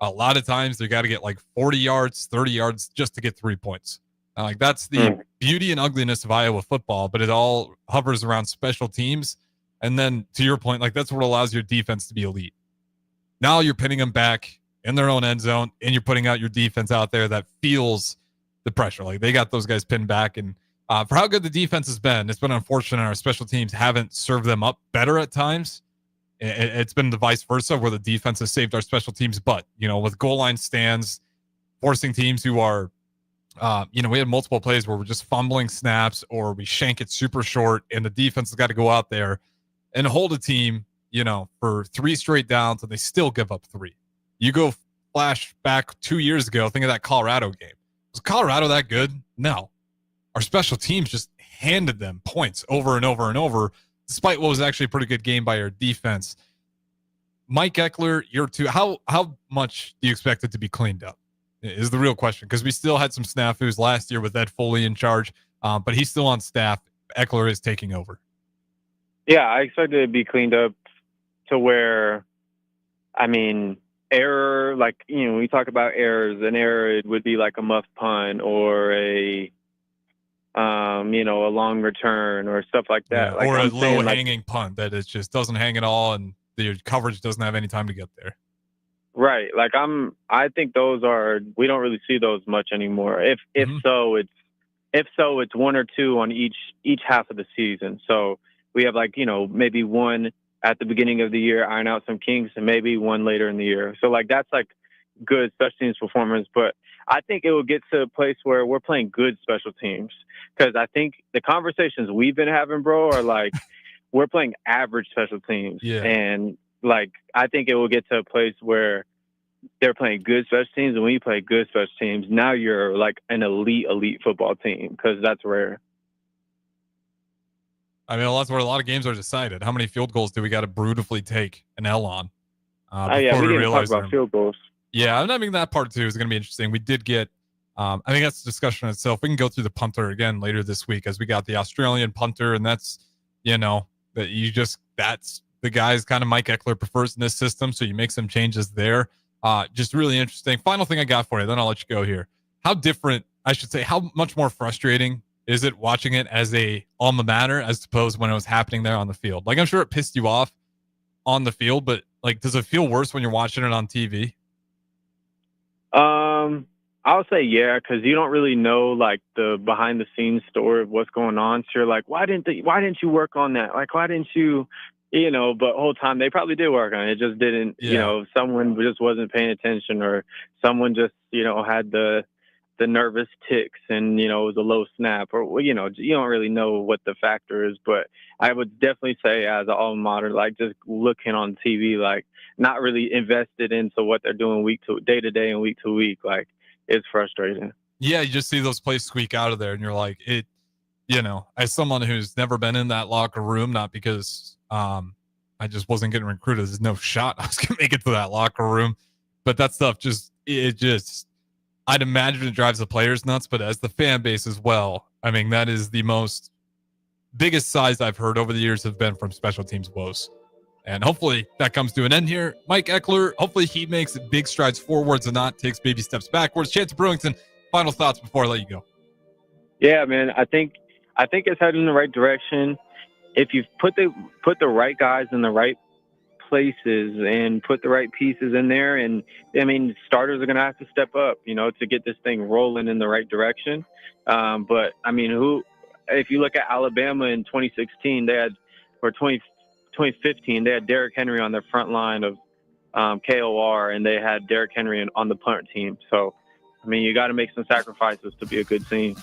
A lot of times they got to get like 40 yards, 30 yards just to get 3 points. Like that's the beauty and ugliness of Iowa football, but it all hovers around special teams. And then to your point, like that's what allows your defense to be elite. Now you're pinning them back in their own end zone, and you're putting out your defense out there that feels the pressure. Like they got those guys pinned back. And for how good the defense has been, it's been unfortunate our special teams haven't served them up better at times. It's been the vice versa where the defense has saved our special teams. But, with goal line stands, forcing teams who are, we had multiple plays where we're just fumbling snaps or we shank it super short, and the defense has got to go out there and hold a team, for 3 straight downs, and they still give up 3. You go flash back 2 years ago, think of that Colorado game. Was Colorado that good? No. Our special teams just handed them points over and over and over, despite what was actually a pretty good game by our defense. Mike Eckler, year 2, how much do you expect it to be cleaned up is the real question, because we still had some snafus last year with Ed Foley in charge, but he's still on staff. Eckler is taking over. Yeah, I expect it to be cleaned up to where, error, we talk about errors. An error, it would be like a muff punt or a long return or stuff like that. Yeah, or a low-hanging punt that it just doesn't hang at all, and the coverage doesn't have any time to get there. Right. I think those we don't really see those much anymore. If so, it's 1 or 2 on each half of the season. So we have maybe 1 at the beginning of the year, iron out some kinks, and maybe 1 later in the year. So that's good special teams performance. But I think it will get to a place where we're playing good special teams, because I think the conversations we've been having, bro, are we're playing average special teams. Yeah. And I think it will get to a place where they're playing good special teams, and when you play good special teams, now you're an elite football team, because that's rare. That's where a lot of games are decided. How many field goals do we got to brutally take an L on? We didn't talk about field goals. Yeah, that part too is going to be interesting. We did get, I think that's a discussion in itself. We can go through the punter again later this week, as we got the Australian punter, and that's, that's the guys kind of Mike Eckler prefers in this system. So you make some changes there. Just really interesting. Final thing I got for you, then I'll let you go here. How much more frustrating is it watching it as a alma mater as opposed when it was happening there on the field? I'm sure it pissed you off on the field, but does it feel worse when you're watching it on TV? I'll say yeah, because you don't really know the behind the scenes story of what's going on. So you're why didn't you work on that? Why didn't you, but whole time they probably did work on it. It just didn't, someone just wasn't paying attention, or someone just, had the nervous ticks, and, it was a low snap, or, you don't really know what the factor is. But I would definitely say, as an alma mater, just looking on TV, not really invested into what they're doing day to day and week to week. It's frustrating. Yeah, you just see those plays squeak out of there, and you're as someone who's never been in that locker room, not because I just wasn't getting recruited, there's no shot I was going to make it to that locker room, but that stuff I'd imagine it drives the players nuts, but as the fan base as well, that is the biggest size I've heard over the years have been from special teams woes. And hopefully that comes to an end here. Mike Eckler, hopefully he makes big strides forwards and not takes baby steps backwards. Chancellor Brewington, final thoughts before I let you go. Yeah, man, I think it's heading in the right direction. If you put the right guys in the right places and put the right pieces in there, and starters are going to have to step up, to get this thing rolling in the right direction. But if you look at Alabama in 2016, 2015, they had Derrick Henry on their front line of KOR, and they had Derrick Henry on the punt team. So, you got to make some sacrifices to be a good team.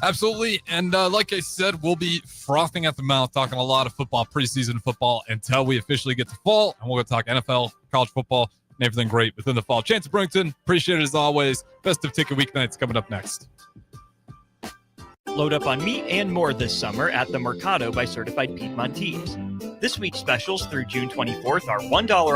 Absolutely. And like I said, we'll be frothing at the mouth, talking a lot of football, preseason football, until we officially get to fall. And we'll go talk NFL, college football, and everything great within the fall. Chancellor Brewington, appreciate it as always. Best of Ticket Weeknights coming up next. Load up on meat and more this summer at the Mercado by Certified Piedmontese. This week's specials through June 24th are $1 off